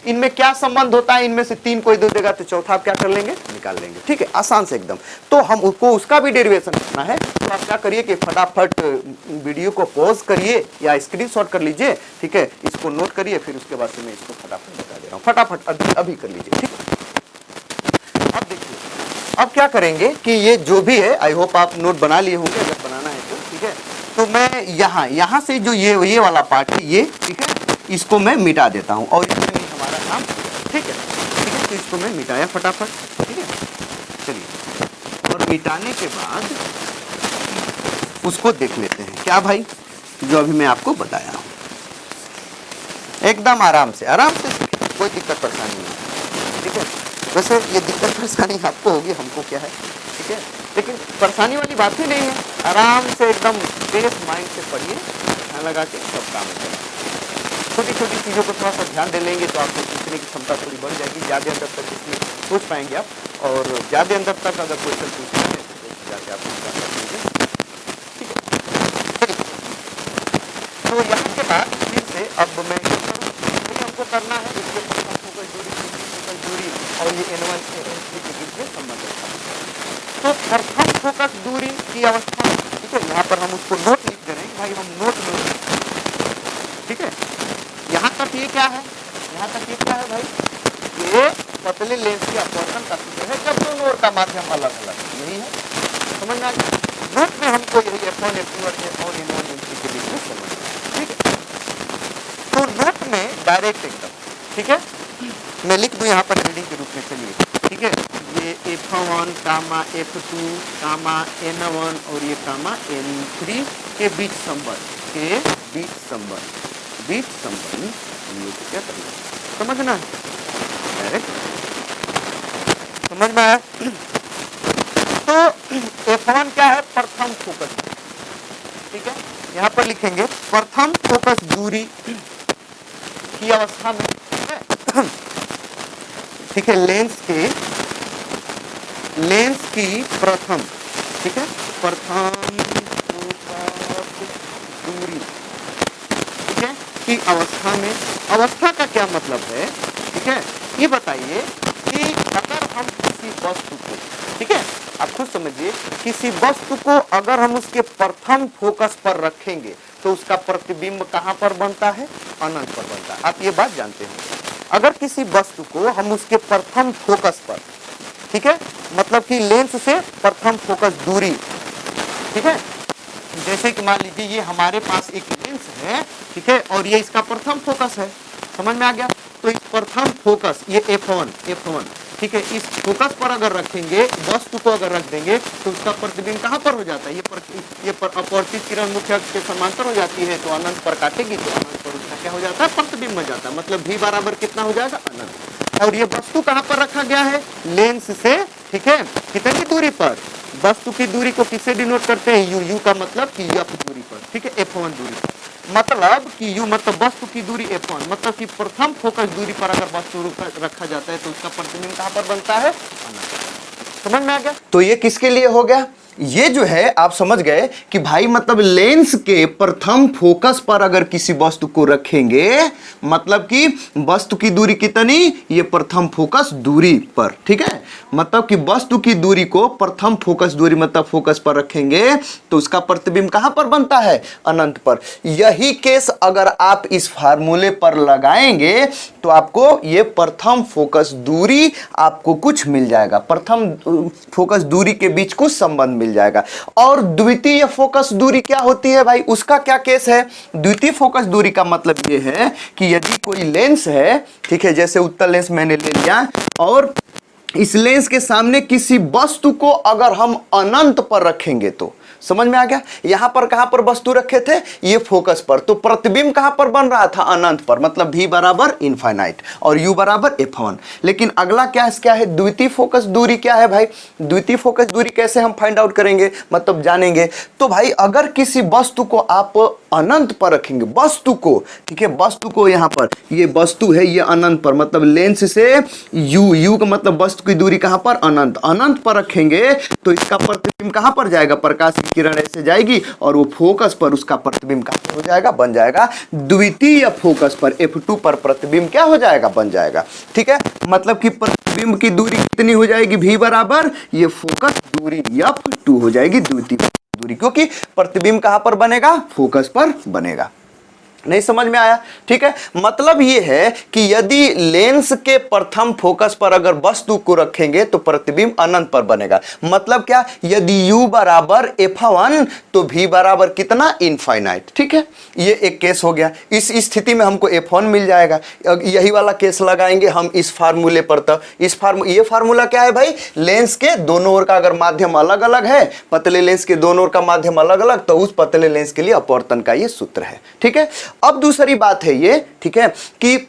इनमें क्या संबंध होता है, इनमें से 3 कोई दे देगा तो चौथा आप क्या कर लेंगे, निकाल लेंगे। ठीक है, आसान से एकदम। तो हम उसको उसका भी डेरिवेशन करना है, तो आप क्या करिए कि फटाफट वीडियो को पॉज करिए या स्क्रीनशॉट कर लीजिए। ठीक है, इसको नोट करिए, फिर उसके बाद से मैं इसको फटाफट बता दे रहा हूँ। फटाफट अभी कर लीजिए। ठीक, अब देखिए, अब क्या करेंगे कि ये जो भी है, आई होप आप नोट बना लिए होंगे, अगर बनाना है तो। ठीक है, तो मैं यहाँ से जो ये वाला पार्ट है, ये ठीक है, इसको मैं मिटा देता हूँ और इसमें हमारा काम। ठीक है, तो इसको मैं मिटाया फटाफट। ठीक है, चलिए, और मिटाने के बाद उसको देख लेते हैं। क्या भाई, जो अभी मैं आपको बताया हूँ, एकदम आराम से कोई दिक्कत परेशानी नहीं। ठीक है, वैसे ये दिक्कत परेशानी आपको होगी, हमको क्या है। ठीक है, लेकिन परेशानी वाली बात ही नहीं है, आराम से एकदम बेस माइंड से पढ़िए, ध्यान लगा के सब काम करें। छोटी छोटी चीज़ों को थोड़ा सा ध्यान दे लेंगे तो आपको सीखने की क्षमता थोड़ी बढ़ जाएगी। ज़्यादा अंदर तक इसमें सोच पाएंगे आप, और ज़्यादा अंदर तक अगर क्वेश्चन पूछना है तो जाके आप पूछा सकते। ठीक है, तो यहाँ के बाद फिर से अब मैं हमको करना है, इसके दूरी और ये n1 के बीच में संबंध है। तो प्रथम फोकस दूरी की अवस्था, ठीक है, यहाँ पर हम उसको नोट लिख दे रहे हैं भाई, हम नोट में। ठीक है, यहाँ तक ये क्या है, भाई, ये पतले लेंस के अपवर्तन का सूत्र है जब दोनों ओर का माध्यम अलग अलग, यही है, समझ में आ गया। नोट में हमको यही f1 f2 और n1 n3 के बीच में संबंध है। ठीक है, तो नोट में डायरेक्ट एकदम, ठीक है, मैं लिख दूं यहाँ पर हेडिंग के रूप में। चलिए, ठीक है, ये f1 कामा f2 कामा n1 और ये कामा n3 के बीच संबंध, हम लोग क्या करेंगे, समझना है, डायरेक्ट समझ में आया। तो f1 क्या है, प्रथम फोकस। ठीक है, यहाँ पर लिखेंगे प्रथम फोकस दूरी की अवस्था में, ठीक है, लेंस की प्रथम, ठीक है, प्रथम फोकस दूरी, ठीक है, की अवस्था में। अवस्था का क्या मतलब है, ठीक है, ये बताइए कि अगर हम किसी वस्तु को, ठीक है, आप खुद समझिए, किसी वस्तु को अगर हम उसके प्रथम फोकस पर रखेंगे तो उसका प्रतिबिंब कहां पर बनता है? अनंत पर बनता है। आप ये बात जानते हैं। अगर किसी वस्तु को हम उसके प्रथम फोकस पर, ठीक है, मतलब कि लेंस से प्रथम फोकस दूरी, ठीक है, जैसे कि मान लीजिए ये हमारे पास एक लेंस है, ठीक है, और ये इसका प्रथम फोकस है, समझ में आ गया? तो इस प्रथम फोकस ये F1, ठीक है, इस फोकस पर अगर रखेंगे, वस्तु को अगर रख देंगे तो उसका प्रतिबिंब कहां पर हो जाता है? ये अपवर्तित किरण मुख्य अक्ष के समांतर हो जाती है, तो अनंत पर काटेगी तो अनंत पर उसका क्या हो जाता है? प्रतिबिंब हो जाता है। मतलब V बराबर कितना हो जाएगा? अनंत। और ये वस्तु कहां पर रखा गया है? लेंस से, ठीक है, कितनी दूरी पर? वस्तु की दूरी को किससे डिनोट करते हैं? यू। यू का मतलब कि F दूरी पर, ठीक है, F1 दूरी पर। मतलब कि यू मतलब वस्तु की दूरी F1, मतलब कि प्रथम फोकस दूरी पर अगर वस्तु रखा जाता है तो उसका प्रतिबिंब कहां पर बनता है? समझ में आ गया? तो ये किसके लिए हो गया? ये जो है आप समझ गए कि भाई मतलब लेंस के प्रथम फोकस पर अगर किसी वस्तु को रखेंगे, मतलब कि वस्तु की दूरी कितनी? ये प्रथम फोकस दूरी पर, ठीक है, मतलब कि वस्तु की दूरी को प्रथम फोकस दूरी मतलब फोकस पर रखेंगे तो उसका प्रतिबिंब कहां पर बनता है? अनंत पर। यही केस अगर आप इस फार्मूले पर लगाएंगे तो आपको ये प्रथम फोकस दूरी आपको कुछ मिल जाएगा, प्रथम फोकस दूरी के बीच कुछ संबंध मिल जाएगा। और द्वितीय फोकस दूरी क्या होती है भाई? उसका क्या केस है? द्वितीय फोकस दूरी का मतलब ये है कि यदि कोई लेंस है, ठीक है, जैसे उत्तल लेंस मैंने ले लिया, और इस लेंस के सामने किसी वस्तु को अगर हम अनंत पर रखेंगे तो, समझ में आ गया? यहां पर कहां पर वस्तु रखे थे? ये फोकस पर, तो प्रतिबिंब कहां पर बन रहा था? अनंत पर, मतलब V बराबर इनफाइनाइट और U बराबर F1। लेकिन अगला क्या है? द्वितीय फोकस दूरी क्या है भाई? द्वितीय फोकस दूरी कैसे हम फाइंड आउट करेंगे, मतलब जानेंगे? तो भाई अगर किसी वस्तु को आप अनंत पर रखेंगे, वस्तु को, ठीक है, वस्तु को यहां पर, ये वस्तु है, ये अनंत पर, मतलब लेंस से U का मतलब वस्तु की दूरी कहां पर? अनंत पर रखेंगे तो इसका प्रतिबिंब कहां पर जाएगा? प्रकाश की किरण ऐसे जाएगी और वो फोकस पर, उसका प्रतिबिंब कहां पर हो जाएगा? बन जाएगा द्वितीय फोकस पर, F2 पर प्रतिबिंब क्या हो जाएगा? बन जाएगा, ठीक है। मतलब कि प्रतिबिंब की दूरी कितनी हो जाएगी? V बराबर ये फोकस दूरी F2 हो जाएगी, द्वितीय दूरी, क्योंकि प्रतिबिंब कहां पर बनेगा? फोकस पर बनेगा। नहीं समझ में आया? ठीक है, मतलब ये है कि यदि लेंस के प्रथम फोकस पर अगर वस्तु को रखेंगे तो प्रतिबिंब अनंत पर बनेगा। मतलब क्या? यदि U बराबर F1 तो V बराबर कितना? इनफाइनाइट, ठीक है। ये एक केस हो गया। इस स्थिति में हमको F1 मिल जाएगा। यही वाला केस लगाएंगे हम इस फार्मूले पर। तो ये फार्मूला क्या है भाई? लेंस के दोनों ओर का अगर माध्यम अलग अलग है, पतले लेंस के दोनों ओर का माध्यम अलग अलग, तो उस पतले लेंस के लिए अपवर्तन का ये सूत्र है, ठीक है। अब दूसरी बात है ये, ठीक है, कि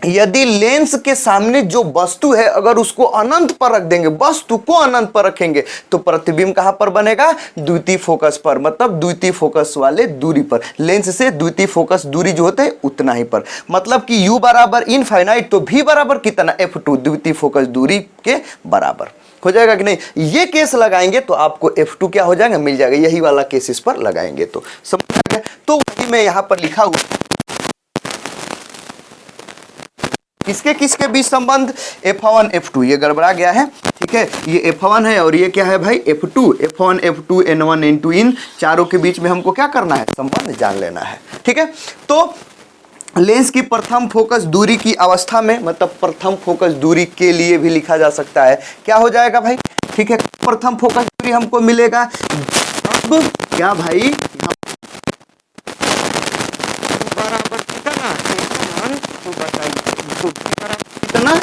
यदि लेंस के सामने जो वस्तु है अगर उसको अनंत पर रख देंगे, वस्तु को अनंत पर रखेंगे, तो प्रतिबिंब कहां पर बनेगा? द्वितीय फोकस पर, मतलब द्वितीय फोकस वाले दूरी पर। लेंस से द्वितीय फोकस दूरी जो होते हैं उतना ही पर, मतलब कि U बराबर इनफाइनाइट तो V बराबर कितना? F2 द्वितीय फोकस दूरी के बराबर हो जाएगा कि नहीं? ये केस लगाएंगे तो आपको F2 क्या हो जाएगा? मिल जाएगा। यही वाला केस इस पर लगाएंगे तो समझ आ गया। तो वही मैं यहां पर लिखा हुआ, किसके बीच संबंध? F1 F2, ये गड़बड़ा गया है, ठीक है। ये F1 है और ये क्या है भाई? F2। F1 F2 N1 N2, इन चारों के बीच में हमको क्या करना है? संबंध जान लेना है, ठीक है। तो लेंस की प्रथम फोकस दूरी की अवस्था में, मतलब प्रथम फोकस दूरी के लिए भी लिखा जा सकता है, क्या हो जाएगा भाई? ठीक है, प्रथम फोकस दूरी हमको मिलेगा अब क्या भाई? बराबर कितना? कितना?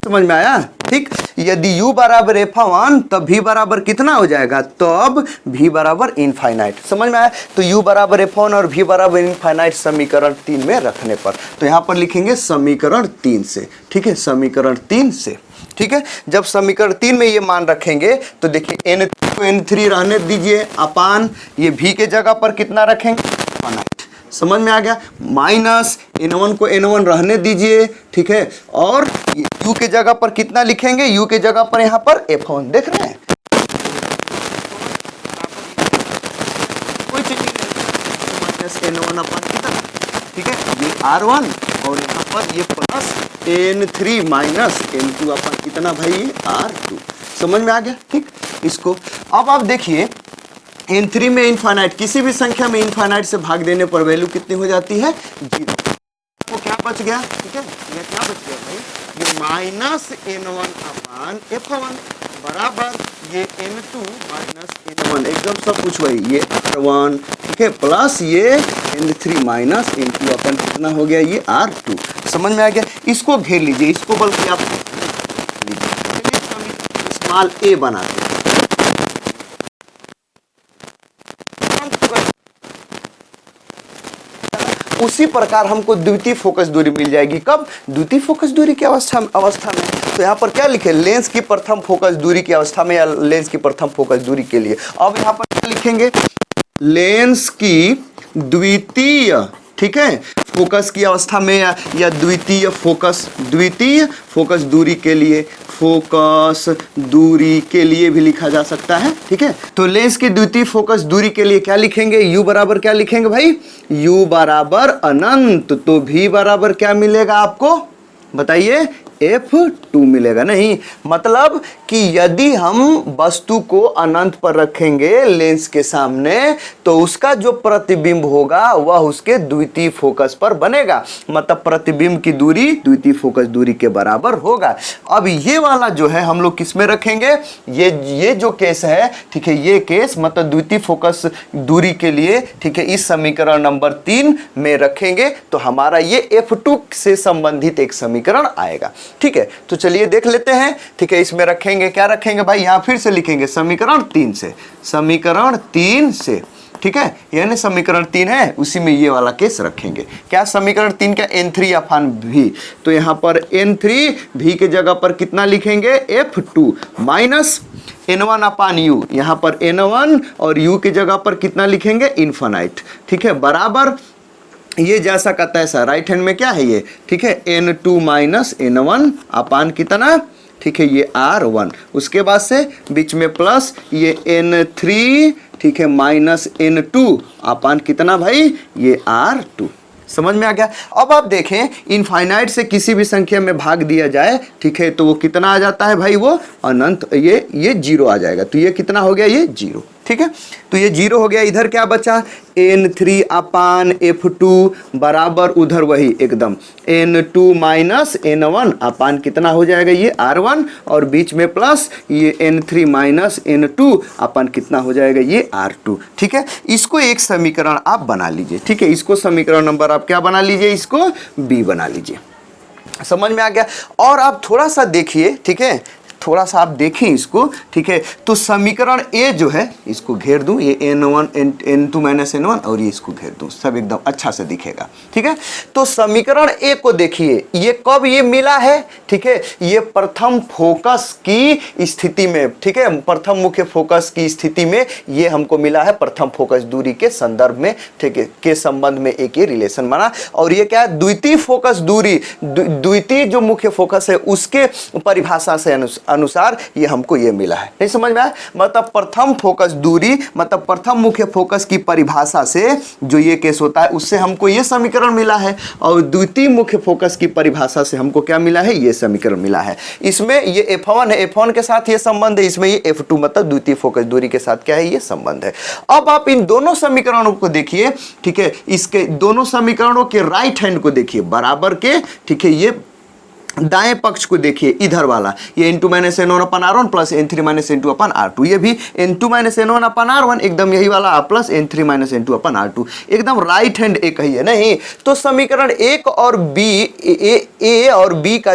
समझ में आया? ठीक, यदि U बराबर F1 तब V बराबर कितना हो जाएगा? तब V बराबर इनफाइनाइट। समझ में आया? तो U बराबर F1 और V बराबर इनफाइनाइट समीकरण 3 में रखने पर, तो यहां पर लिखेंगे समीकरण 3 से, ठीक है, समीकरण 3 से, ठीक है। जब समीकरण 3 में ये मान रखेंगे तो देखिए N3 को N3 रहने दीजिए, अपान ये V के जगह पर कितना रखेंगे? इनफाइनाइट। समझ में आ गया? माइनस N1 को N1 रहने दीजिए, ठीक है, और U के जगह पर कितना लिखेंगे? U के जगह पर यहां पर F1, देख रहे हैं? कोई चीज नहीं, माइनस N1 अपन कितना, ठीक है, ये R1 और यहां पर ये प्लस n3 माइनस n2 अपन कितना भाई ये R2। समझ में आ गया? ठीक, इसको अब आप देखिए n3 में इनफाइनाइट, किसी भी संख्या में इनफाइनाइट से भाग देने पर वैल्यू कितनी हो जाती है? 0। तो क्या बच गया? ठीक है, ये क्या बच गया भाई? ये माइनस n1 अपान f1 बराबर ये n2 माइनस n1, एकदम सब कुछ वही, ये R1, ठीक है, प्लस ये n3 माइनस n2 अपन कितना हो गया? ये R2। समझ में आ गया? इसको घेर लीजिए, इसको बल्कि आप स्मॉल a बनाते हैं। उसी प्रकार हमको द्वितीय फोकस दूरी मिल जाएगी। कब? द्वितीय फोकस दूरी की अवस्था में। तो यहाँ पर क्या लिखे? लेंस की प्रथम फोकस दूरी की अवस्था में या लेंस की प्रथम फोकस दूरी के लिए। अब यहाँ पर क्या लिखेंगे? लेंस की द्वितीय, ठीक है, फोकस की अवस्था में या द्वितीय फोकस दूरी के लिए, फोकस दूरी के लिए भी लिखा जा सकता है। ठीक है, तो लेंस की द्वितीय फोकस दूरी के लिए क्या लिखेंगे? u बराबर क्या लिखेंगे भाई? u बराबर अनंत। तो v बराबर क्या मिलेगा आपको? बताइए, F2 मिलेगा। नहीं, मतलब कि यदि हम वस्तु को अनंत पर रखेंगे लेंस के सामने तो उसका जो प्रतिबिंब होगा वह उसके द्वितीय फोकस पर बनेगा, मतलब प्रतिबिंब की दूरी द्वितीय फोकस दूरी के बराबर होगा। अब ये वाला जो है हम लोग किस में रखेंगे? ये जो केस है, ठीक है, ये केस मतलब द्वितीय फोकस दूरी के लिए, ठीक है, इस समीकरण नंबर 3 में रखेंगे तो हमारा ये F2 से संबंधित एक समीकरण आएगा। ठीक है, तो चलिए देख लेते हैं। ठीक है, इसमें रखेंगे, क्या रखेंगे भाई? यहां फिर से लिखेंगे समीकरण 3 से, ठीक है, यानी समीकरण 3 है उसी में ये वाला केस रखेंगे। क्या समीकरण 3 का? n3 अपान v। तो यहां पर n3 v के जगह पर कितना लिखेंगे? F2 माइनस n1 अपान u, यहां पर n1 और u के जगह पर कितना लिखेंगे? इनफाइनाइट। ठीक है, बराबर ये जैसा का तैसा, राइट हैंड में क्या है ये? ठीक है, n2 माइनस n1 अपान कितना? ठीक है, ये R1, उसके बाद से बीच में प्लस ये n3, ठीक है, माइनस n2 अपान कितना भाई? ये R2। समझ में आ गया? अब आप देखें, इनफाइनाइट से किसी भी संख्या में भाग दिया जाए, ठीक है, तो वो कितना आ जाता है भाई? वो अनंत, ये 0 आ जाएगा। तो ये कितना हो गया? ये 0। ठीक है, तो ये 0 हो गया। इधर क्या बचा? n3 अपान F2 बराबर उधर वही एकदम n2 माइनस n1 अपान कितना हो जाएगा? ये R1, और बीच में प्लस ये n3 माइनस n2 अपान कितना हो जाएगा? ये R2। ठीक है, इसको एक समीकरण आप बना लीजिए। ठीक है, इसको समीकरण नंबर आप क्या बना लीजिए? इसको B बना लीजिए। समझ में आ गया? और आप थोड़ा सा देखिए, ठीक है, थोड़ा सा आप देखें इसको। ठीक है, तो समीकरण A जो है इसको घेर दूं, ये n1 n2 माइनस n1, और ये इसको घेर दूं, सब एकदम अच्छा से दिखेगा। ठीक है, तो समीकरण A को देखिए, ये कब ये मिला है? ठीक है, ये प्रथम फोकस की स्थिति में, ठीक है, प्रथम मुख्य फोकस की स्थिति में ये हमको मिला है प्रथम फोकस दूरी के संदर्भ में, ठीक है, के संबंध में एक ये रिलेशन बना। और ये क्या है? द्वितीय फोकस दूरी, द्वितीय जो मुख्य फोकस है उसके परिभाषा से अनुसार ये हमको ये मिला है। नहीं समझ में आया? मतलब प्रथम फोकस दूरी, मतलब प्रथम मुख्य फोकस की परिभाषा से जो ये केस होता है उससे हमको ये समीकरण मिला है, और द्वितीय मुख्य फोकस की परिभाषा से हमको क्या मिला है? ये समीकरण मिला है। इसमें ये F1 है, F1 के साथ ये संबंध है, इसमें ये F2 मतलब द्वितीय फोकस दूरी के साथ क्या है? ये संबंध है। अब आप इन दोनों समीकरणों को देखिए, ठीक है, इसके दोनों समीकरणों के राइट हैंड को देखिए, बराबर के, ठीक है, ये दाएं पक्ष को देखिए, इधर वाला ये n2 माइनस n1 अपन r1 plus n3 minus n2 अपन r2, ये भी n2 माइनस n1 अपन r1 एकदम यही वाला प्लस n3 माइनस n2 अपन r2, एकदम राइट हैंड एक ही है। नहीं तो समीकरण एक और बी, ए और बी का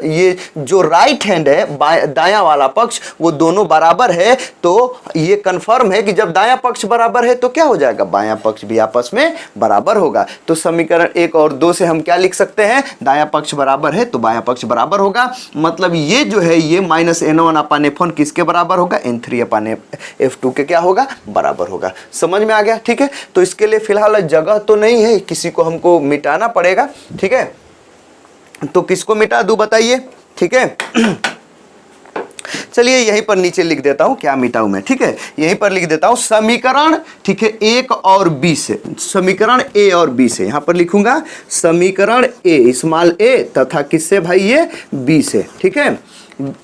ये जो राइट हैंड है, दायां वाला पक्ष, वो दोनों बराबर है। तो ये कंफर्म है कि जब दायां पक्ष बराबर है तो क्या हो जाएगा? बायां पक्ष भी आपस में बराबर होगा। तो समीकरण 1 और 2 से हम क्या लिख सकते हैं? दायां पक्ष बराबर है तो बायां पक्ष बराबर होगा। मतलब ये जो है ये माइनस n1 अपान f1 किसके बराबर होगा? n3 अपान f2 के क्या होगा? बराबर होगा। समझ में आ गया? ठीक है, तो इसके लिए फिलहाल जगह तो नहीं है, किसी को हमको मिटाना पड़ेगा। ठीक है, तो किसको मिटा दूं बताइए? ठीक है, चलिए यहीं पर नीचे लिख देता हूं, क्या मिटाऊं मैं, ठीक है, यहीं पर लिख देता हूं समीकरण, ठीक है, 1 और 20 से, समीकरण ए और बी से, यहां पर लिखूंगा समीकरण ए स्मॉल ए तथा किससे भाई, ये बी से, ठीक है।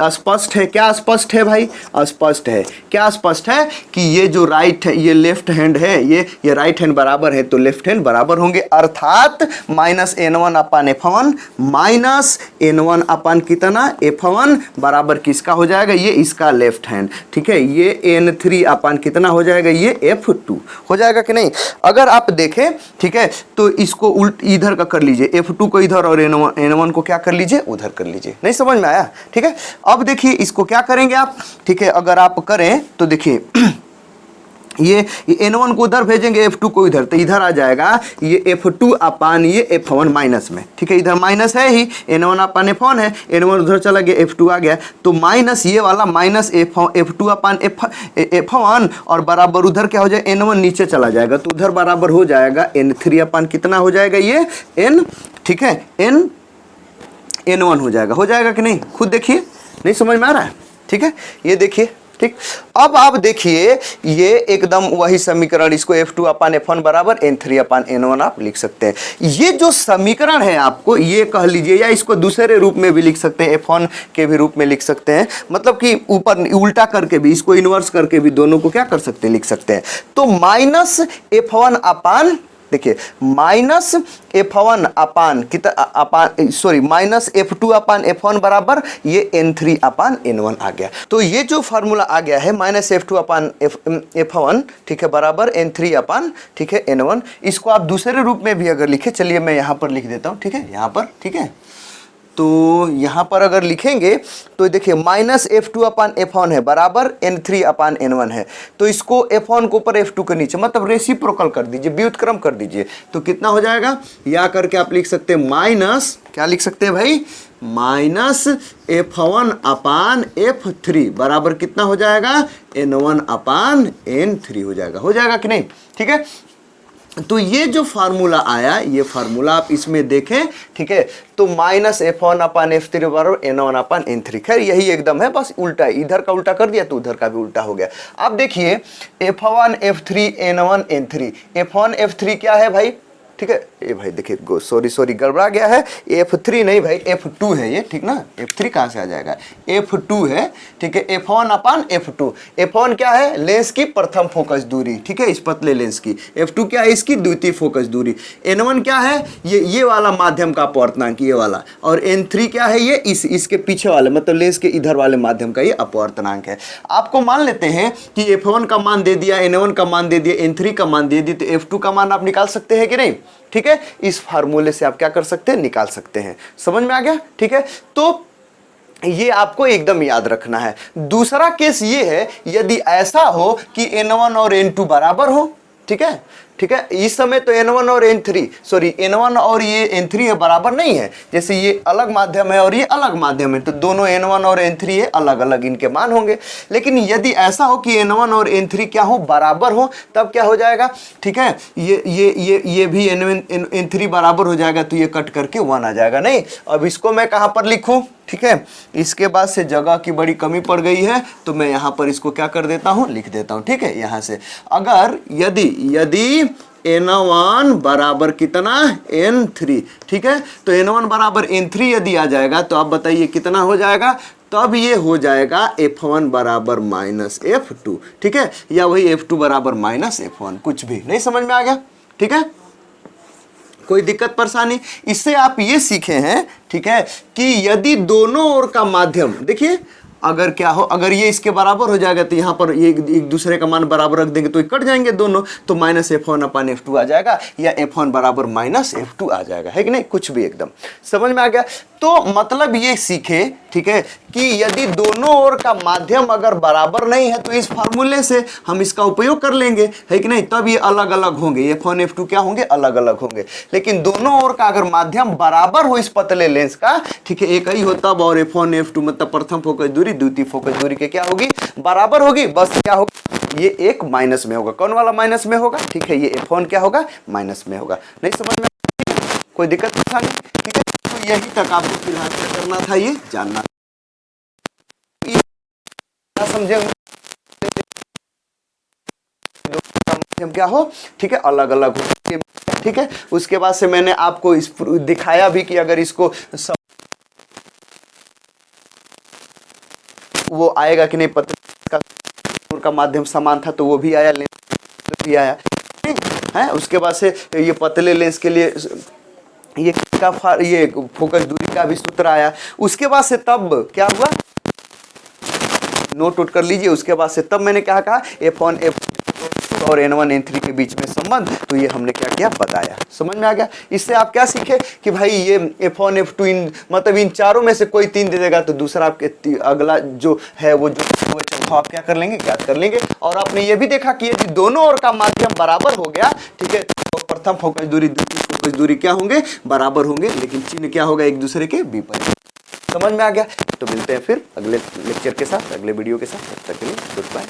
स्पष्ट है, क्या स्पष्ट है भाई, स्पष्ट है, क्या स्पष्ट है कि ये जो राइट है, ये लेफ्ट हैंड है, ये राइट हैंड बराबर है तो लेफ्ट हैंड बराबर होंगे, अर्थात माइनस n1 अपान f1 माइनस n1 अपान कितना f1 बराबर किसका हो जाएगा, ये इसका लेफ्ट हैंड, ठीक है, ये n3 अपान कितना हो जाएगा, ये f2 हो जाएगा कि नहीं। अगर आप देखें, ठीक है, तो इसको उल्ट इधर का कर लीजिए, f2 को इधर और n1 को क्या कर लीजिए, उधर कर लीजिए, नहीं समझ में आया, ठीक है। अब देखिए इसको क्या करेंगे आप, ठीक है, अगर आप करें तो देखिए ये n1 को उधर भेजेंगे, f2 को इधर, तो इधर आ जाएगा ये f2 अपान ये f1 माइनस में, ठीक है, इधर माइनस है ही, n1 अपान f1 है, n1 उधर चला गया, f2 आ गया, तो माइनस ये वाला माइनस f2 अपान f1 और बराबर उधर क्या हो जाएगा, n1 नीचे चला जाएगा, तो उधर बराबर हो जाएगा n3 अपान कितना हो जाएगा, ये n, ठीक है, n1 हो जाएगा कि नहीं, खुद देखिए, नहीं समझ में आ रहा है, ठीक है, ये देखिए, ठीक। अब आप देखिए ये एकदम वही समीकरण, इसको f2 अपान f1 बराबर n3 अपान n1 आप लिख सकते हैं। ये जो समीकरण है आपको ये कह लीजिए, या इसको दूसरे रूप में भी लिख सकते हैं, f1 के भी रूप में लिख सकते हैं, मतलब कि ऊपर उल्टा करके भी, इसको इन्वर्स करके भी, दोनों को क्या कर सकते हैं, लिख सकते हैं। तो माइनस f1 अपान, देखिए माइनस f1 अपान कितना, अपान सॉरी माइनस f2 अपान f1 बराबर ये n3 अपान n1 आ गया। तो ये जो फार्मूला आ गया है माइनस f2 अपान f1, ठीक है, बराबर n3 अपान, ठीक है, n1, इसको आप दूसरे रूप में भी अगर लिखे, चलिए मैं यहाँ पर लिख देता हूँ, ठीक है, यहाँ पर, ठीक है, तो यहाँ पर अगर लिखेंगे तो देखिए माइनस f2 अपान f1 है बराबर n3 अपान n1 है, तो इसको f1 को ऊपर f2 के नीचे, मतलब रेसिप्रोकल कर दीजिए, व्युत्क्रम कर दीजिए, तो कितना हो जाएगा, या करके आप लिख सकते हैं माइनस, क्या लिख सकते हैं भाई, माइनस f1 अपान f3 बराबर कितना हो जाएगा, n1 अपान n3 हो जाएगा कि नहीं, ठीक है। तो ये जो फार्मूला आया, ये फार्मूला आप इसमें देखें, ठीक है, तो माइनस f1 अपान f3 बराबर n1 अपान n3, खैर यही एकदम है, बस उल्टा, इधर का उल्टा कर दिया तो उधर का भी उल्टा हो गया। अब देखिए f1 f3 n1 n3, f1 f3 क्या है भाई, ठीक है, ये भाई देखिए सॉरी गड़बड़ा गया है, f3 नहीं भाई f2 है ये, ठीक ना, f3 कहाँ से आ जाएगा, f2 है, ठीक है, f1 अपान f2, f1 क्या है, लेंस की प्रथम फोकस दूरी, ठीक है, इस पतले लेंस की, f2 क्या है, इसकी द्वितीय फोकस दूरी, n1 क्या है, ये वाला माध्यम का अपवर्तनांक, ये वाला, और n3 क्या है, ये इसके पीछे वाले, मतलब लेंस के इधर वाले माध्यम का ये अपवर्तनांक है। आपको मान लेते हैं कि f1 का मान दे दिया, n1 का मान दे दिया, n3 का मान दे दिया, तो f2 का मान आप निकाल सकते हैं कि नहीं, ठीक है, इस फार्मूले से आप क्या कर सकते हैं, निकाल सकते हैं, समझ में आ गया, ठीक है। तो ये आपको एकदम याद रखना है। दूसरा केस ये है, यदि ऐसा हो कि n1 और n2 बराबर हो, ठीक है, ठीक है, इस समय तो n1 और n3 सॉरी n1 और ये n3 है बराबर नहीं है, जैसे ये अलग माध्यम है और ये अलग माध्यम है, तो दोनों n1 और n3 है, अलग अलग इनके मान होंगे। लेकिन यदि ऐसा हो कि n1 और n3 क्या हो, बराबर हो, तब क्या हो जाएगा, ठीक है, ये भी n3 बराबर हो जाएगा, तो ये कट करके 1 आ जाएगा। नहीं, अब इसको मैं कहाँ पर लिखूं, ठीक है, इसके बाद से जगह की बड़ी कमी पड़ गई है, तो मैं यहाँ पर इसको क्या कर देता हूँ, लिख देता हूँ, ठीक है, यहाँ से अगर यदि n1 बराबर कितना, n3, ठीक है, तो n1 बराबर n3 यदि आ जाएगा तो आप बताइए कितना हो जाएगा, तब ये हो जाएगा f1 बराबर माइनस f2, ठीक है, या वही f2 बराबर माइनस f1, कुछ भी नहीं समझ में आ गया, ठीक है, कोई दिक्कत परेशानी। इससे आप ये सीखे हैं, ठीक है, कि यदि दोनों ओर का माध्यम, देखिए अगर क्या हो, अगर ये इसके बराबर हो जाएगा तो यहाँ पर ये एक दूसरे का मान बराबर रख देंगे तो ये कट जाएंगे दोनों, तो माइनस f1 अपान f2 आ जाएगा, या f1 बराबर माइनस f2 आ जाएगा, है कि नहीं, कुछ भी एकदम समझ में आ गया। तो मतलब ये सीखे, ठीक है, कि यदि दोनों ओर का माध्यम अगर बराबर नहीं है तो इस फार्मूले से हम इसका उपयोग कर लेंगे, है कि नहीं, तब ये अलग अलग होंगे, f1 f2 क्या होंगे, अलग अलग होंगे। लेकिन दोनों ओर का अगर माध्यम बराबर हो इस पतले लेंस का, ठीक है, एक ही हो तब, और f1 f2 मतलब प्रथम फोकस दूरी द्वितीय फोकस दूरी के क्या होगी, बराबर होगी, बस क्या होगा, ये एक माइनस में होगा, कौन वाला माइनस में होगा, ठीक है, ये f1 क्या होगा, माइनस में होगा। नहीं समझ में, कोई दिक्कत परेशानी, ठीक है, तो यही तक आपको फिलहाल क्या करना था, ये जानना। समझे होंगे माध्यम क्या हो, ठीक है, अलग अलग हो, ठीक है। उसके बाद से मैंने आपको इस दिखाया भी कि अगर इसको वो आएगा कि नहीं, पतले का माध्यम समान था तो वो भी आया, लेंस भी आया है। उसके बाद से ये पतले लेंस के लिए ये फोकस दूरी का भी सूत्र आया। उसके बाद से तब क्या हुआ, नोट कर लीजिए। उसके बाद से तब मैंने क्या कहा, F1 F2 और N1 N3 के बीच में संबंध, तो ये हमने क्या किया बताया। समझ में आ गया। इससे आप क्या सीखे कि भाई ये F1 F2 इन मतलब इन चारों में से कोई 3 दे देगा तो दूसरा आपके अगला जो है वो चौथा आप क्या कर लेंगे, ज्ञात कर लेंगे। और आपने ये भी देखा कि यदि दोनों ओर का माध्यम बराबर हो गया, ठीक है, तो प्रथम फोकस दूरी द्वितीय फोकस दूरी क्या होंगे, बराबर होंगे, लेकिन चिन्ह क्या होगा, एक दूसरे के विपरीत। समझ में आ गया। तो मिलते हैं फिर अगले लेक्चर के साथ, अगले वीडियो के साथ। तब तक के लिए गुड बाय।